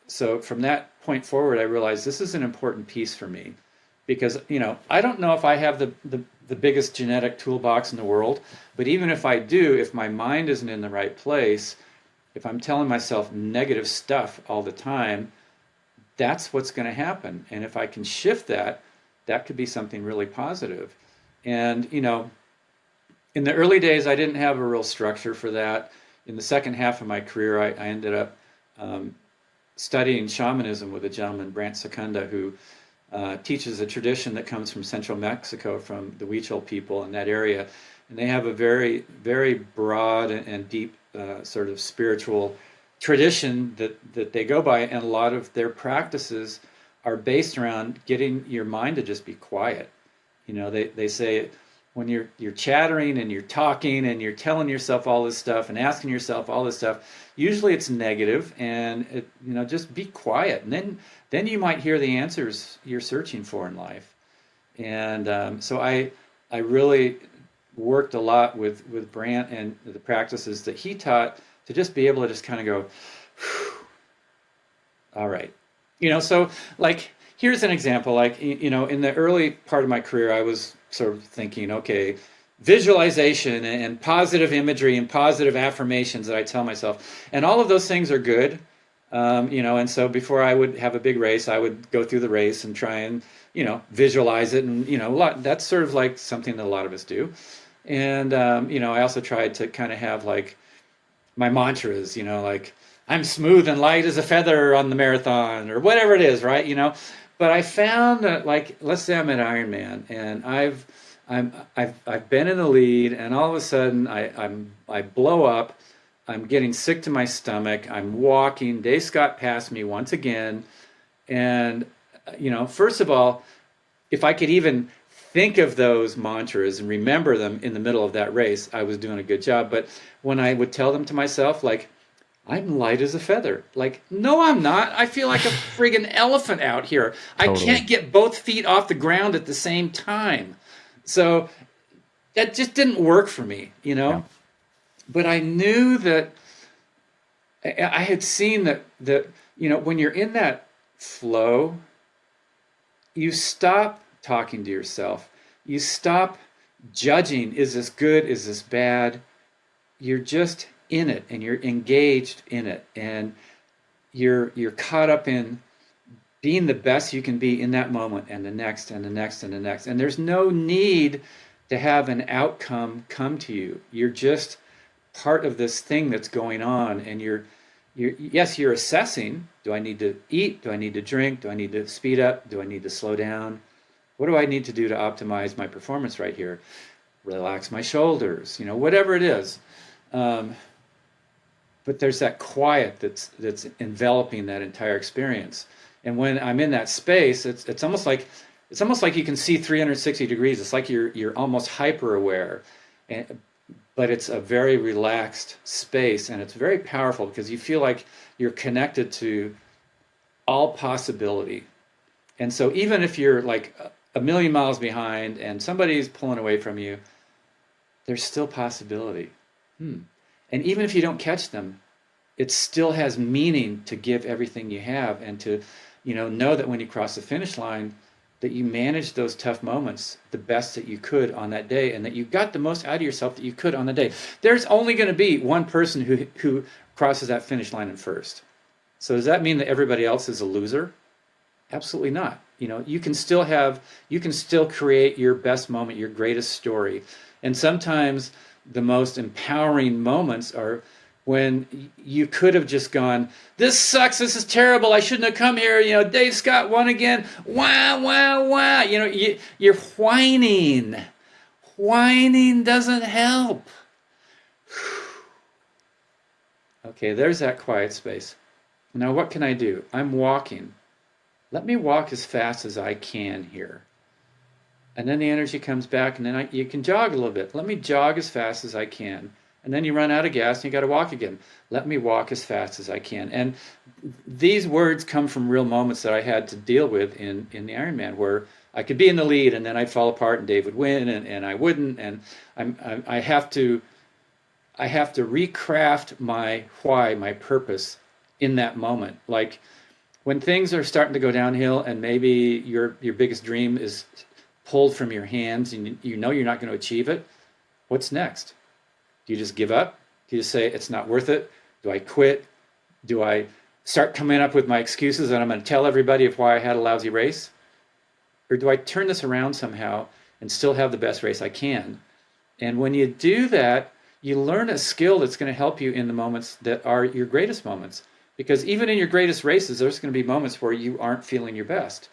[SPEAKER 2] so from that point forward, I realized this is an important piece for me. because I don't know if I have the biggest genetic toolbox in the world, but even if I do, if my mind isn't in the right place, if I'm telling myself negative stuff all the time, that's what's going to happen. And if I can shift that, that could be something really positive. And in the early days, I didn't have a real structure for that. In the second half of my career, I ended up um, studying shamanism with a gentleman, Brant Secunda, who teaches a tradition that comes from central Mexico, from the Huichol people in that area. And they have a very, very broad and deep sort of spiritual tradition that they go by. And a lot of their practices are based around getting your mind to just be quiet. They say when you're chattering and you're talking and you're telling yourself all this stuff and asking yourself all this stuff, usually it's negative, and just be quiet, and then you might hear the answers you're searching for in life. And so I really worked a lot with Brant and the practices that he taught to just be able to just kind of go, all right. So like, here's an example. Like, in the early part of my career, I was sort of thinking, okay, visualization and positive imagery and positive affirmations that I tell myself. And all of those things are good. And so before I would have a big race, I would go through the race and try and, visualize it. And, that's sort of like something that a lot of us do. And, I also tried to kind of have like my mantras, like, I'm smooth and light as a feather on the marathon, or whatever it is, right? But I found that, like, let's say I'm at Ironman and I've been in the lead, and all of a sudden I blow up. I'm getting sick to my stomach. I'm walking. Dave Scott passed me once again, and first of all, if I could even think of those mantras and remember them in the middle of that race, I was doing a good job. But when I would tell them to myself, like, I'm light as a feather. Like, no, I'm not. I feel like a friggin' elephant out here.
[SPEAKER 1] Totally.
[SPEAKER 2] I can't get both feet off the ground at the same time. So that just didn't work for me,
[SPEAKER 1] Yeah.
[SPEAKER 2] But I knew that I had seen that when you're in that flow, you stop talking to yourself. You stop judging, is this good? Is this bad? You're just in it, and you're engaged in it, and you're caught up in being the best you can be in that moment, and the next and the next and the next. And there's no need to have an outcome come to you. You're just part of this thing that's going on, and you're assessing, do I need to eat? Do I need to drink? Do I need to speed up? Do I need to slow down? What do I need to do to optimize my performance right here? Relax my shoulders, whatever it is. But there's that quiet that's enveloping that entire experience. And when I'm in that space, it's almost like you can see 360 degrees. It's like you're almost hyper aware, but it's a very relaxed space, and it's very powerful because you feel like you're connected to all possibility. And so even if you're like a million miles behind and somebody's pulling away from you, there's still possibility. And even if you don't catch them, it still has meaning to give everything you have, and to, know that when you cross the finish line, that you managed those tough moments the best that you could on that day, and that you got the most out of yourself that you could on the day. There's only going to be one person who crosses that finish line in first. So does that mean that everybody else is a loser? Absolutely not. You can still create your best moment, your greatest story. And sometimes the most empowering moments are when you could have just gone, this sucks, this is terrible, I shouldn't have come here, Dave Scott won again, wah, wah, wah. You're whining. Whining doesn't help. Okay, there's that quiet space. Now what can I do? I'm walking. Let me walk as fast as I can here. And then the energy comes back, and then you can jog a little bit. Let me jog as fast as I can. And then you run out of gas and you got to walk again. Let me walk as fast as I can. And these words come from real moments that I had to deal with in the Ironman, where I could be in the lead and then I'd fall apart and Dave would win and I wouldn't. And I have to recraft my why, my purpose in that moment. Like, when things are starting to go downhill and maybe your biggest dream is pulled from your hands and you know you're not going to achieve it, what's next? Do you just give up? Do you just say it's not worth it? Do I quit? Do I start coming up with my excuses and I'm going to tell everybody of why I had a lousy race? Or do I turn this around somehow and still have the best race I can? And when you do that, you learn a skill that's going to help you in the moments that are your greatest moments. Because even in your greatest races, there's going to be moments where you aren't feeling your best.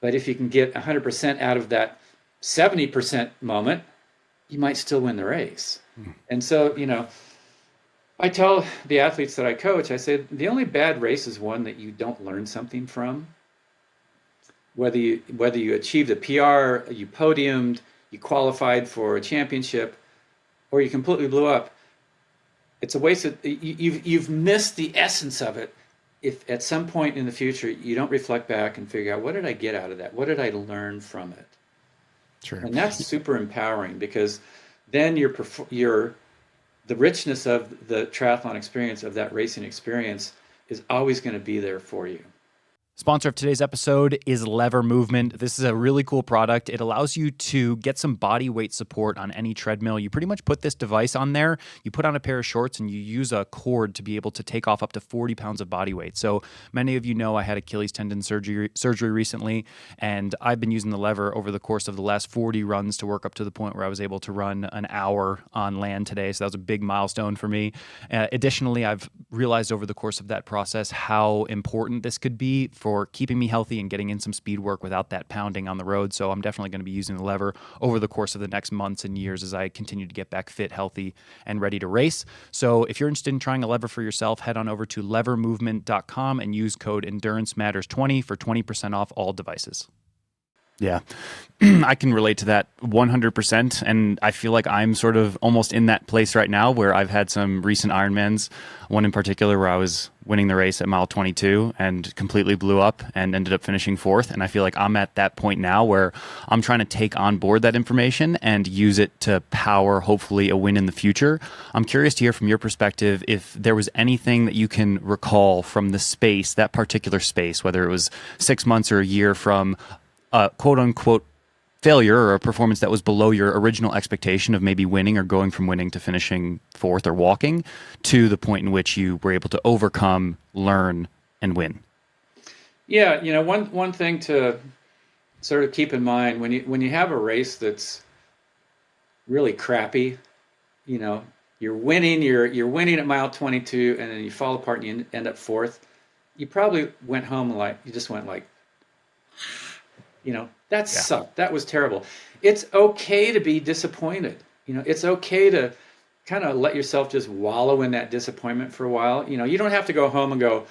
[SPEAKER 2] But if you can get 100% out of that 70% moment, you might still win the race. And so, I tell the athletes that I coach, I say, the only bad race is one that you don't learn something from. Whether you achieved a PR, you podiumed, you qualified for a championship, or you completely blew up, it's a waste of, you've missed the essence of it if at some point in the future you don't reflect back and figure out, what did I get out of that? What did I learn from it?
[SPEAKER 1] Sure.
[SPEAKER 2] And that's super empowering, because then the richness of the triathlon experience, of that racing experience, is always going to be there for you.
[SPEAKER 1] Sponsor of today's episode is Lever Movement. This is a really cool product. It allows you to get some body weight support on any treadmill. You pretty much put this device on there, you put on a pair of shorts, and you use a cord to be able to take off up to 40 pounds of body weight. So many of you know I had Achilles tendon surgery recently, and I've been using the lever over the course of the last 40 runs to work up to the point where I was able to run an hour on land today. So that was a big milestone for me. Additionally, I've realized over the course of that process how important this could be for keeping me healthy and getting in some speed work without that pounding on the road. So I'm definitely going to be using the lever over the course of the next months and years as I continue to get back fit, healthy, and ready to race. So if you're interested in trying a lever for yourself, head on over to levermovement.com and use code EnduranceMatters20 for 20% off all devices. Yeah, I can relate to that 100%. And I feel like I'm sort of almost in that place right now where I've had some recent Ironmans, one in particular where I was winning the race at mile 22 and completely blew up and ended up finishing fourth. And I feel like I'm at that point now where I'm trying to take on board that information and use it to power, hopefully, a win in the future. I'm curious to hear from your perspective if there was anything that you can recall from the space, that particular space, whether it was 6 months or a year from quote unquote failure or a performance that was below your original expectation of maybe winning or going from winning to finishing fourth or walking, to the point in which you were able to overcome, learn, and win.
[SPEAKER 2] Yeah, one thing to sort of keep in mind when you have a race that's really crappy, you're winning at mile 22 and then you fall apart and you end up fourth. You probably went home that sucked. That was terrible. It's okay to be disappointed. It's okay to kind of let yourself just wallow in that disappointment for a while. You don't have to go home and go,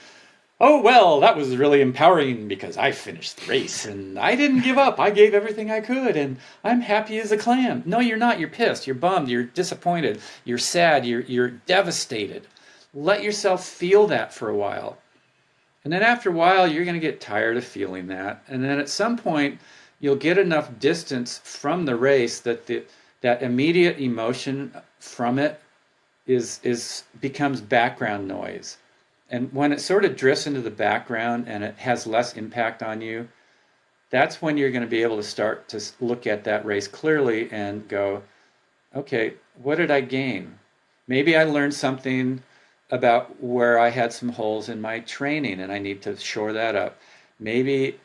[SPEAKER 2] oh, well, that was really empowering because I finished the race and I didn't give up. I gave everything I could and I'm happy as a clam. No, you're not. You're pissed. You're bummed. You're disappointed. You're sad. You're devastated. Let yourself feel that for a while. And then after a while, you're going to get tired of feeling that. And then at some point, you'll get enough distance from the race that that immediate emotion from it becomes background noise. And when it sort of drifts into the background and it has less impact on you, that's when you're going to be able to start to look at that race clearly and go, okay, what did I gain? Maybe I learned something about where I had some holes in my training and I need to shore that up. Maybe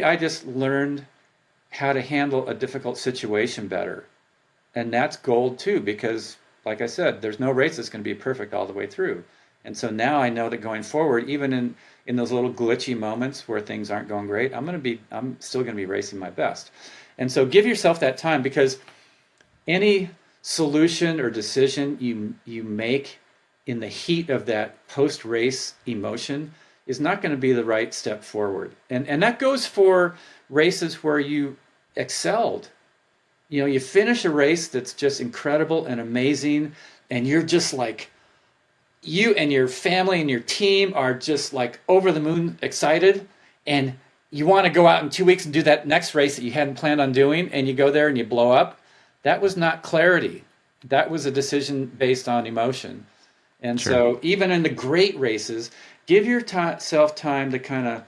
[SPEAKER 2] I just learned how to handle a difficult situation better. And that's gold too, because like I said, there's no race that's going to be perfect all the way through. And so now I know that going forward, even in those little glitchy moments where things aren't going great, I'm still going to be racing my best. And so give yourself that time, because any solution or decision you make in the heat of that post-race emotion is not going to be the right step forward. And that goes for races where you excelled. You finish a race that's just incredible and amazing, and you're just like, you and your family and your team are just like over the moon excited, and you want to go out in 2 weeks and do that next race that you hadn't planned on doing, and you go there and you blow up. That was not clarity. That was a decision based on emotion. And
[SPEAKER 1] Sure.
[SPEAKER 2] so even in the great races, give yourself time to kind of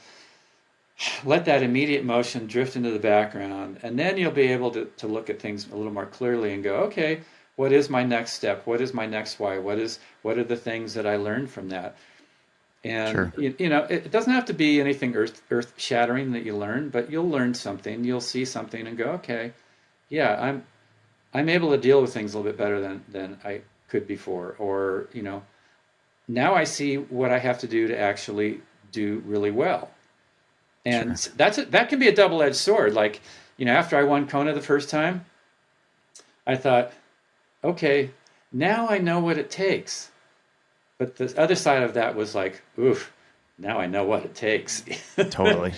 [SPEAKER 2] let that immediate motion drift into the background, and then you'll be able to look at things a little more clearly and go, okay, what is my next step? What is my next why? What are the things that I learned from that? And
[SPEAKER 1] Sure.
[SPEAKER 2] it doesn't have to be anything earth shattering that you learn, but you'll learn something. You'll see something and go, okay, yeah, I'm able to deal with things a little bit better than I could before. Or, now I see what I have to do to actually do really well. And
[SPEAKER 1] Sure.
[SPEAKER 2] that can be a double-edged sword. Like, after I won Kona the first time, I thought, okay, now I know what it takes. But the other side of that was like, oof, now I know what it takes.
[SPEAKER 1] Totally.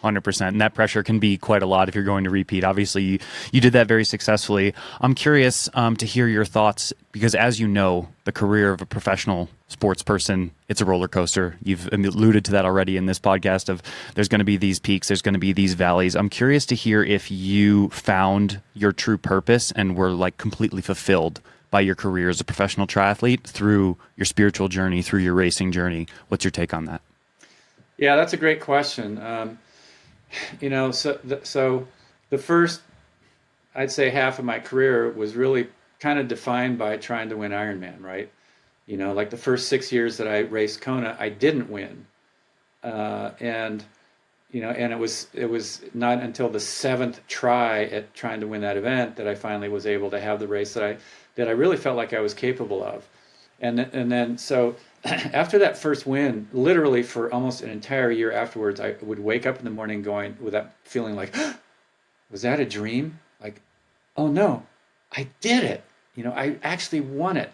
[SPEAKER 1] 100%. And that pressure can be quite a lot if you're going to repeat. Obviously, you did that very successfully. I'm curious to hear your thoughts because, as you know, the career of a professional sports person, it's a roller coaster. You've alluded to that already in this podcast of there's going to be these peaks, there's going to be these valleys. I'm curious to hear if you found your true purpose and were like completely fulfilled by your career as a professional triathlete through your spiritual journey, through your racing journey. What's your take on that?
[SPEAKER 2] Yeah, that's a great question. So the first, I'd say half of my career was really kind of defined by trying to win Ironman, right? Like the first 6 years that I raced Kona, I didn't win. And it was not until the seventh try at trying to win that event that I finally was able to have the race that I really felt like I was capable of. And then so after that first win, literally for almost an entire year afterwards, I would wake up in the morning going with that feeling like, was that a dream? Like, oh no, I did it. I actually won it.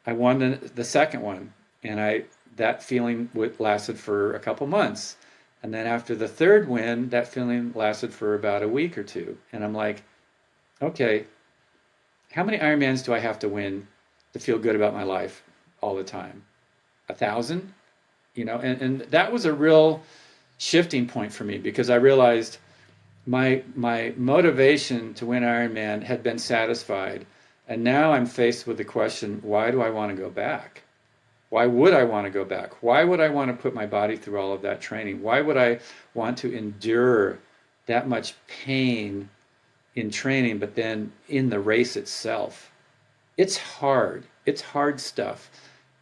[SPEAKER 2] I won the second one, and that feeling lasted for a couple months. And then after the third win, that feeling lasted for about a week or two. And I'm like, okay, how many Ironmans do I have to win to feel good about my life all the time? 1,000? And that was a real shifting point for me because I realized my motivation to win Ironman had been satisfied. And now I'm faced with the question, why do I want to go back? Why would I want to go back? Why would I want to put my body through all of that training? Why would I want to endure that much pain in training, but then in the race itself? It's hard. It's hard stuff.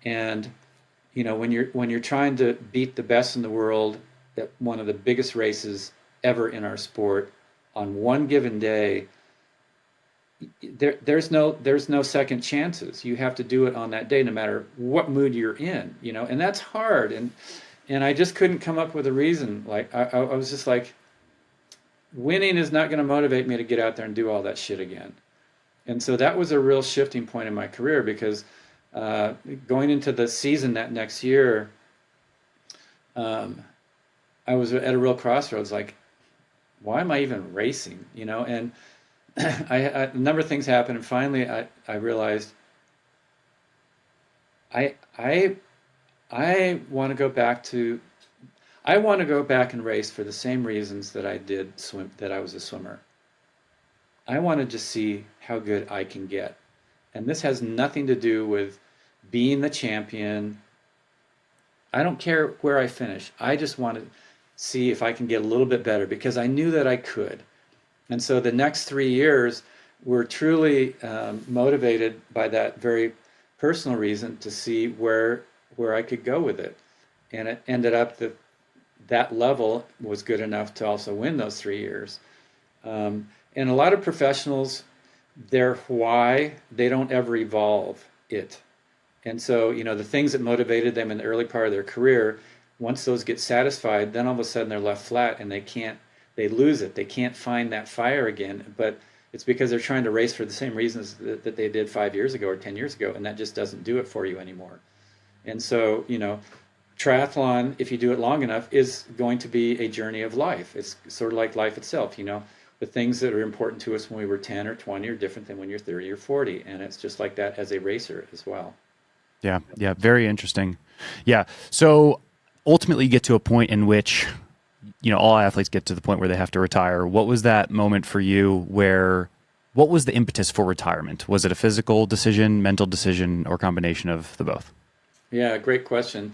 [SPEAKER 2] And when you're trying to beat the best in the world at one of the biggest races ever in our sport on one given day, there's no second chances. You have to do it on that day, no matter what mood you're in, and that's hard. And I just couldn't come up with a reason. Like I was just like, winning is not going to motivate me to get out there and do all that shit again. And so that was a real shifting point in my career because going into the season that next year, I was at a real crossroads. Like, why am I even racing? And a number of things happened, and finally I realized I want to go back and race for the same reasons that I did that I was a swimmer. I wanted to see how good I can get. And this has nothing to do with being the champion. I don't care where I finish. I just want to see if I can get a little bit better because I knew that I could. And so the next 3 years were truly motivated by that very personal reason to see where I could go with it. And it ended up that level was good enough to also win those 3 years. And a lot of professionals, their why, they don't ever evolve it. And so, the things that motivated them in the early part of their career, once those get satisfied, then all of a sudden they're left flat and they lose it. They can't find that fire again. But it's because they're trying to race for the same reasons that they did 5 years ago or 10 years ago, and that just doesn't do it for you anymore. And so, triathlon, if you do it long enough, is going to be a journey of life. It's sort of like life itself, The things that are important to us when we were 10 or 20 are different than when you're 30 or 40. And it's just like that as a racer as well.
[SPEAKER 1] Yeah. Very interesting. Yeah. So ultimately you get to a point in which, all athletes get to the point where they have to retire. What was that moment for you where What was the impetus for retirement? Was it a physical decision, mental decision, or combination of the both?
[SPEAKER 2] Yeah, great question.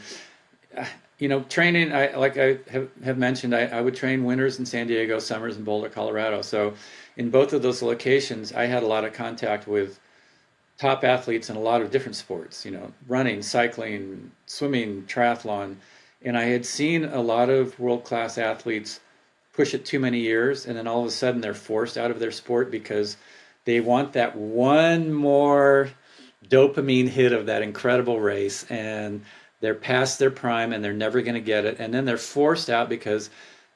[SPEAKER 2] Training, I mentioned, I would train winters in San Diego, summers in Boulder, Colorado. So in both of those locations, I had a lot of contact with top athletes in a lot of different sports, running, cycling, swimming, triathlon. And I had seen a lot of world-class athletes push it too many years, and then all of a sudden they're forced out of their sport because they want that one more dopamine hit of that incredible race, and they're past their prime and they're never going to get it. And then they're forced out because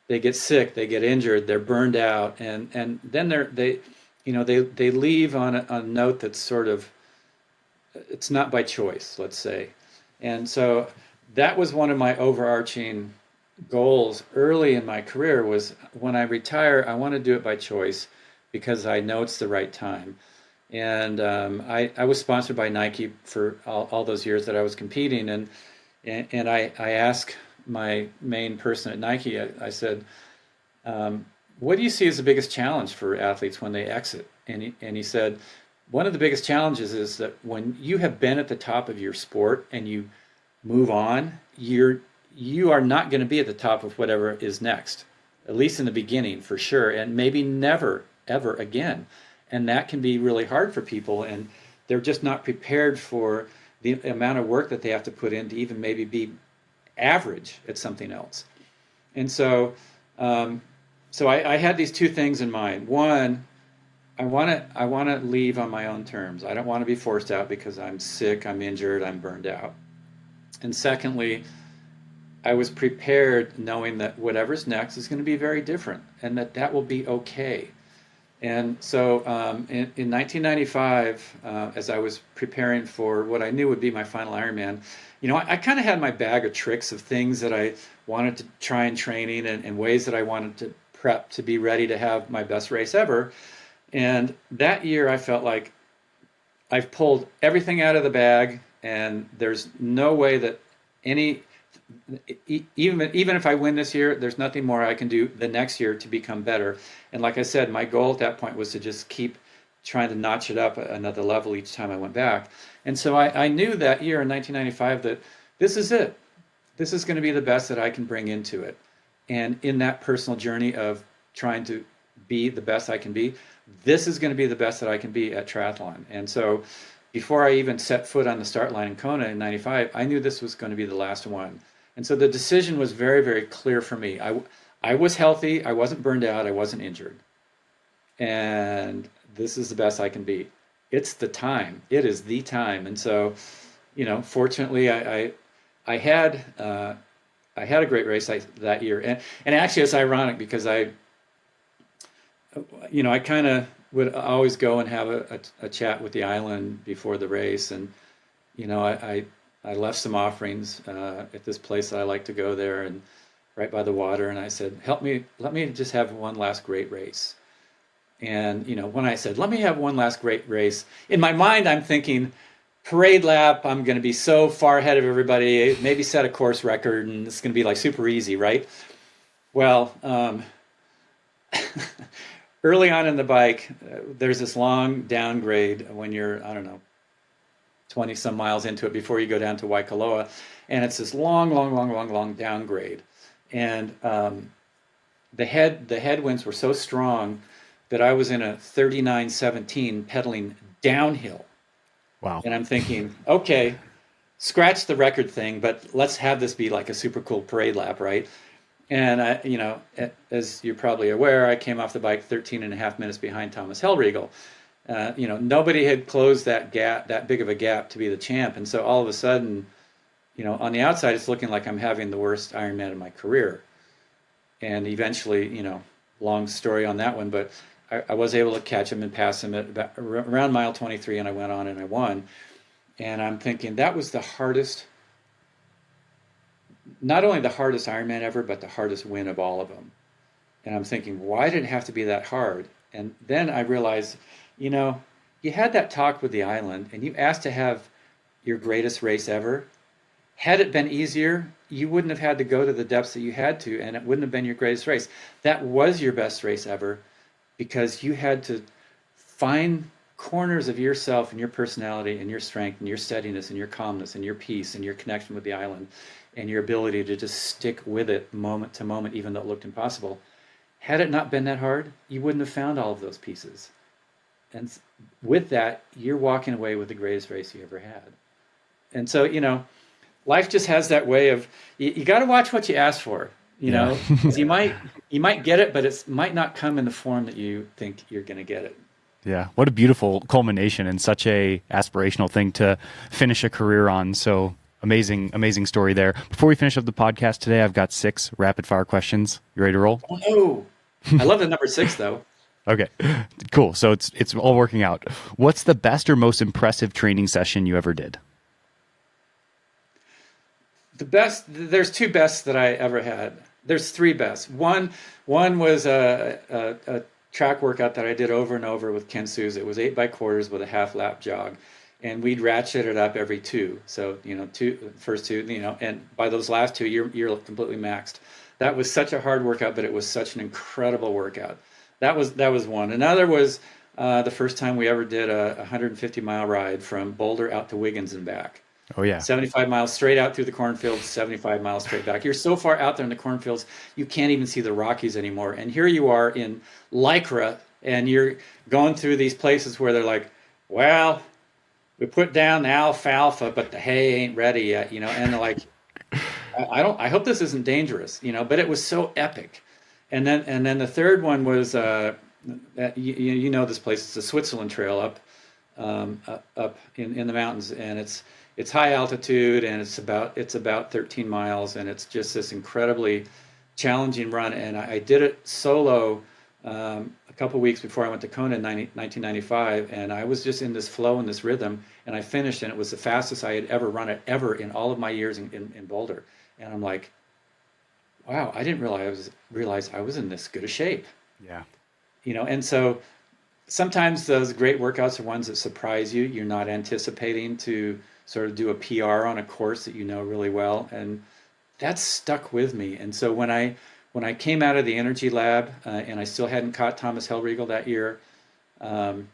[SPEAKER 2] they get sick, they get injured, they're burned out, and then they leave on a note that's sort of, it's not by choice, let's say. And so that was one of my overarching goals early in my career, was when I retire, I want to do it by choice because I know it's the right time. And I was sponsored by Nike for all those years that I was competing, and I asked my main person at Nike, I said, what do you see as the biggest challenge for athletes when they exit? And he said, one of the biggest challenges is that when you have been at the top of your sport and you move on, you are not going to be at the top of whatever is next, at least in the beginning for sure, and maybe never ever again. And that can be really hard for people, and they're just not prepared for the amount of work that they have to put in to even maybe be average at something else. And so I had these two things in mind. One, I want to leave on my own terms. I don't want to be forced out because I'm sick, I'm injured, I'm burned out. And secondly, I was prepared knowing that whatever's next is going to be very different, and that will be okay. And so in 1995, as I was preparing for what I knew would be my final Ironman, I kind of had my bag of tricks of things that I wanted to try in training, and ways that I wanted to prep to be ready to have my best race ever. And that year I felt like I've pulled everything out of the bag, and there's no way that even if I win this year, there's nothing more I can do the next year to become better. And like I said, my goal at that point was to just keep trying to notch it up another level each time I went back. And so I knew that year in 1995 that this is it. This is going to be the best that I can bring into it. And in that personal journey of trying to be the best I can be, this is going to be the best that I can be at triathlon. And so before I even set foot on the start line in Kona in 95, I knew this was going to be the last one. And so the decision was very, very clear for me. I was healthy, I wasn't burned out, I wasn't injured. And this is the best I can be. It's the time. It is the time. And so, fortunately, I had a great race that year. And actually, it's ironic because I kind of would always go and have a chat with the island before the race. And, I left some offerings at this place that I like to go there, and right by the water. And I said, let me just have one last great race. And, when I said, let me have one last great race, in my mind, I'm thinking parade lap, I'm going to be so far ahead of everybody, maybe set a course record, and it's going to be like super easy, right? Well, early on in the bike, there's this long downgrade when you're, I don't know, 20 some miles into it before you go down to Waikoloa. And it's this long downgrade. And the headwinds were so strong that I was in a 39.17 pedaling downhill.
[SPEAKER 1] Wow.
[SPEAKER 2] And I'm thinking, okay, scratch the record thing, but let's have this be like a super cool parade lap, right? And as you're probably aware, I came off the bike 13 and a half minutes behind Thomas Hellriegel. Nobody had closed that big of a gap to be the champ. And so all of a sudden, on the outside, it's looking like I'm having the worst Ironman of my career. And eventually, long story on that one, but I was able to catch him and pass him at around mile 23, and I went on and I won. And I'm thinking that was the hardest, not only the hardest Ironman ever, but the hardest win of all of them. And I'm thinking, why did it have to be that hard? And then I realized, you had that talk with the island and you asked to have your greatest race ever. Had it been easier, you wouldn't have had to go to the depths that you had to, and it wouldn't have been your greatest race. That was your best race ever because you had to find corners of yourself and your personality and your strength and your steadiness and your calmness and your peace and your connection with the island and your ability to just stick with it moment to moment, even though it looked impossible. Had it not been that hard, you wouldn't have found all of those pieces. And with that, you're walking away with the greatest race you ever had. And so, life just has that way of, you got to watch what you ask for,
[SPEAKER 1] Yeah.
[SPEAKER 2] 'cause you might get it, but it might not come in the form that you think you're going to get it.
[SPEAKER 1] Yeah. What a beautiful culmination and such a aspirational thing to finish a career on. So amazing, amazing story there. Before we finish up the podcast today, I've got 6 rapid fire questions. You ready to roll?
[SPEAKER 2] Oh, no. I love the number 6 though.
[SPEAKER 1] Okay, cool. So it's all working out. What's the best or most impressive training session you ever did?
[SPEAKER 2] The best, there's 2 bests that I ever had. There's 3 bests. One was a track workout that I did over and over with Ken Souza. It was 8 by quarters with a half lap jog, and we'd ratchet it up every 2. So first 2, and by those last 2, you're completely maxed. That was such a hard workout, but it was such an incredible workout. That was one. Another was the first time we ever did a 150-mile ride from Boulder out to Wiggins and back.
[SPEAKER 1] Oh yeah.
[SPEAKER 2] 75 miles straight out through the cornfields, 75 miles straight back. You're so far out there in the cornfields, you can't even see the Rockies anymore. And here you are in Lycra, and you're going through these places where they're like, well, we put down the alfalfa, but the hay ain't ready yet, and they're like, I hope this isn't dangerous, but it was so epic. And then the third one was, this place, it's the Switzerland Trail up in the mountains, and it's high altitude, and it's about 13 miles, and it's just this incredibly challenging run. And I did it solo a couple weeks before I went to Kona in 1995, and I was just in this flow and this rhythm, and I finished, and it was the fastest I had ever run it ever in all of my years in Boulder. And I'm like, wow, I didn't realize I was in this good a shape.
[SPEAKER 1] Yeah.
[SPEAKER 2] And so sometimes those great workouts are ones that surprise you. You're not anticipating to sort of do a PR on a course that you know really well, and that's stuck with me. And so when I came out of the energy lab, and I still hadn't caught Thomas Hellriegel that year, I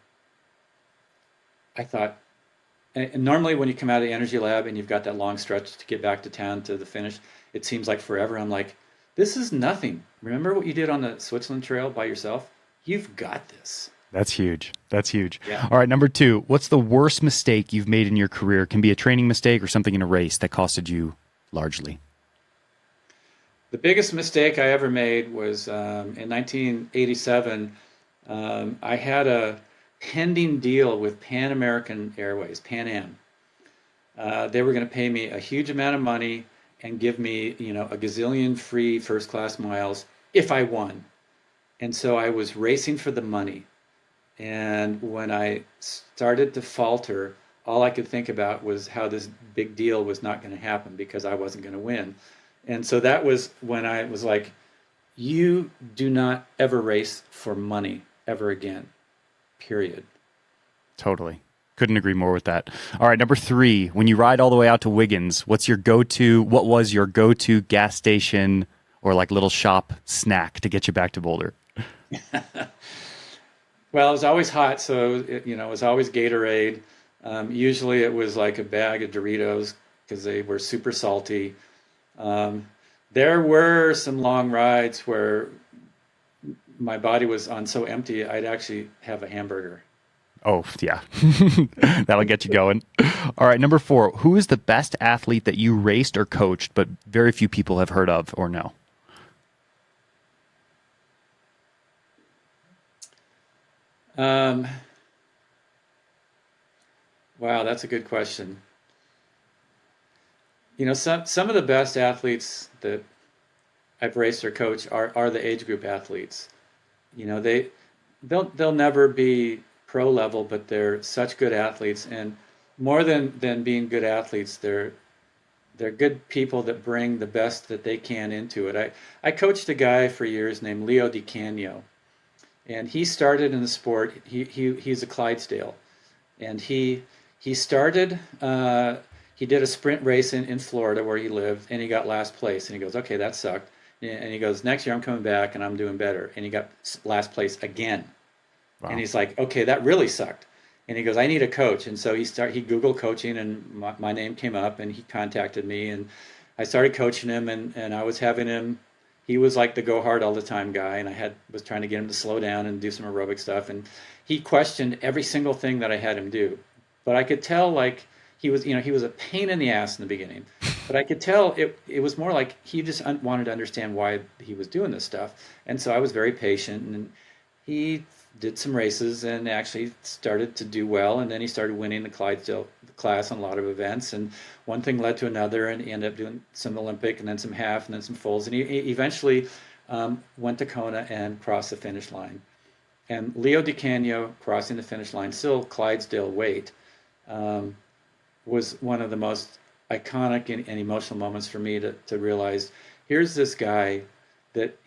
[SPEAKER 2] thought, and normally when you come out of the energy lab and you've got that long stretch to get back to town to the finish, it seems like forever. I'm like, this is nothing. Remember what you did on the Switzerland Trail by yourself? You've got this.
[SPEAKER 1] That's huge. That's huge.
[SPEAKER 2] Yeah.
[SPEAKER 1] All right, number 2, what's the worst mistake you've made in your career? It can be a training mistake or something in a race that costed you largely.
[SPEAKER 2] The biggest mistake I ever made was in 1987. I had a pending deal with Pan American Airways, Pan Am. They were going to pay me a huge amount of money and give me, a gazillion free first class miles if I won. And so I was racing for the money. And when I started to falter, all I could think about was how this big deal was not going to happen because I wasn't going to win. And so that was when I was like, you do not ever race for money ever again, period.
[SPEAKER 1] Totally. Couldn't agree more with that. All right, number 3, when you ride all the way out to Wiggins, what was your go-to gas station or like little shop snack to get you back to Boulder?
[SPEAKER 2] Well, it was always hot, so it was always Gatorade. Usually it was like a bag of Doritos because they were super salty. There were some long rides where my body was on so empty, I'd actually have a hamburger.
[SPEAKER 1] Oh, yeah. That'll get you going. All right, number 4, who is the best athlete that you raced or coached, but very few people have heard of or know?
[SPEAKER 2] Wow, that's a good question. Some of the best athletes that I've raced or coached are the age group athletes. They'll never be pro level, but they're such good athletes, and more than being good athletes, they're good people that bring the best that they can into it. I coached a guy for years named Leo DiCanio, and he started in the sport. He's a Clydesdale, and he started. He did a sprint race in Florida where he lived, and he got last place. And he goes, okay, that sucked. And he goes, next year I'm coming back and I'm doing better. And he got last place again.
[SPEAKER 1] Wow.
[SPEAKER 2] And he's like, okay, that really sucked. And he goes, I need a coach. And so he Googled coaching, and my name came up, and he contacted me, and I started coaching him, and I was having him. He was like the go hard all the time guy, and was trying to get him to slow down and do some aerobic stuff. And he questioned every single thing that I had him do. But I could tell, like, he was a pain in the ass in the beginning. But I could tell it was more like he just wanted to understand why he was doing this stuff. And so I was very patient, and he did some races and actually started to do well. And then he started winning the Clydesdale class on a lot of events. And one thing led to another, and he ended up doing some Olympic and then some half and then some fulls. And he eventually went to Kona and crossed the finish line. And Leo DiCanio crossing the finish line, still Clydesdale weight, was one of the most iconic and emotional moments for me to realize, here's this guy that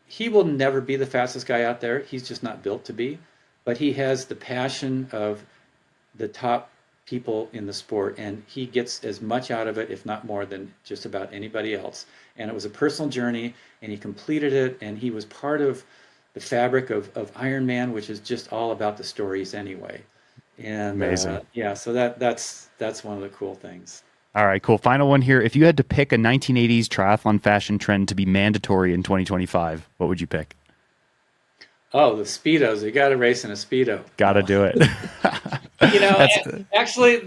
[SPEAKER 2] he will never be the fastest guy out there. He's just not built to be, but he has the passion of the top people in the sport, and he gets as much out of it, if not more, than just about anybody else. And it was a personal journey, and he completed it, and he was part of the fabric of Ironman, which is just all about the stories anyway. And
[SPEAKER 1] Amazing.
[SPEAKER 2] so that's one of the cool things.
[SPEAKER 1] All right, cool. Final one here. If you had to pick a 1980s triathlon fashion trend to be mandatory in 2025, what would you pick?
[SPEAKER 2] Oh, the Speedos. You got to race in a Speedo.
[SPEAKER 1] Got to do it.
[SPEAKER 2] Actually,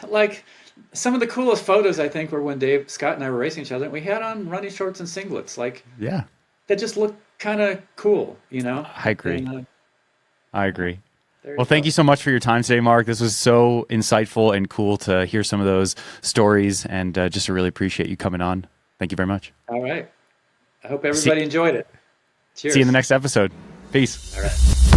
[SPEAKER 2] like some of the coolest photos, I think, were when Dave, Scott, and I were racing each other. And we had on running shorts and singlets. Like,
[SPEAKER 1] yeah,
[SPEAKER 2] that just looked kind of cool,
[SPEAKER 1] I agree.
[SPEAKER 2] And,
[SPEAKER 1] I agree. Well, thank you so much for your time today, Mark. This was so insightful and cool to hear some of those stories, and just to really appreciate you coming on. Thank you very much.
[SPEAKER 2] All right. I hope everybody enjoyed it. Cheers.
[SPEAKER 1] See you in the next episode. Peace.
[SPEAKER 2] All right.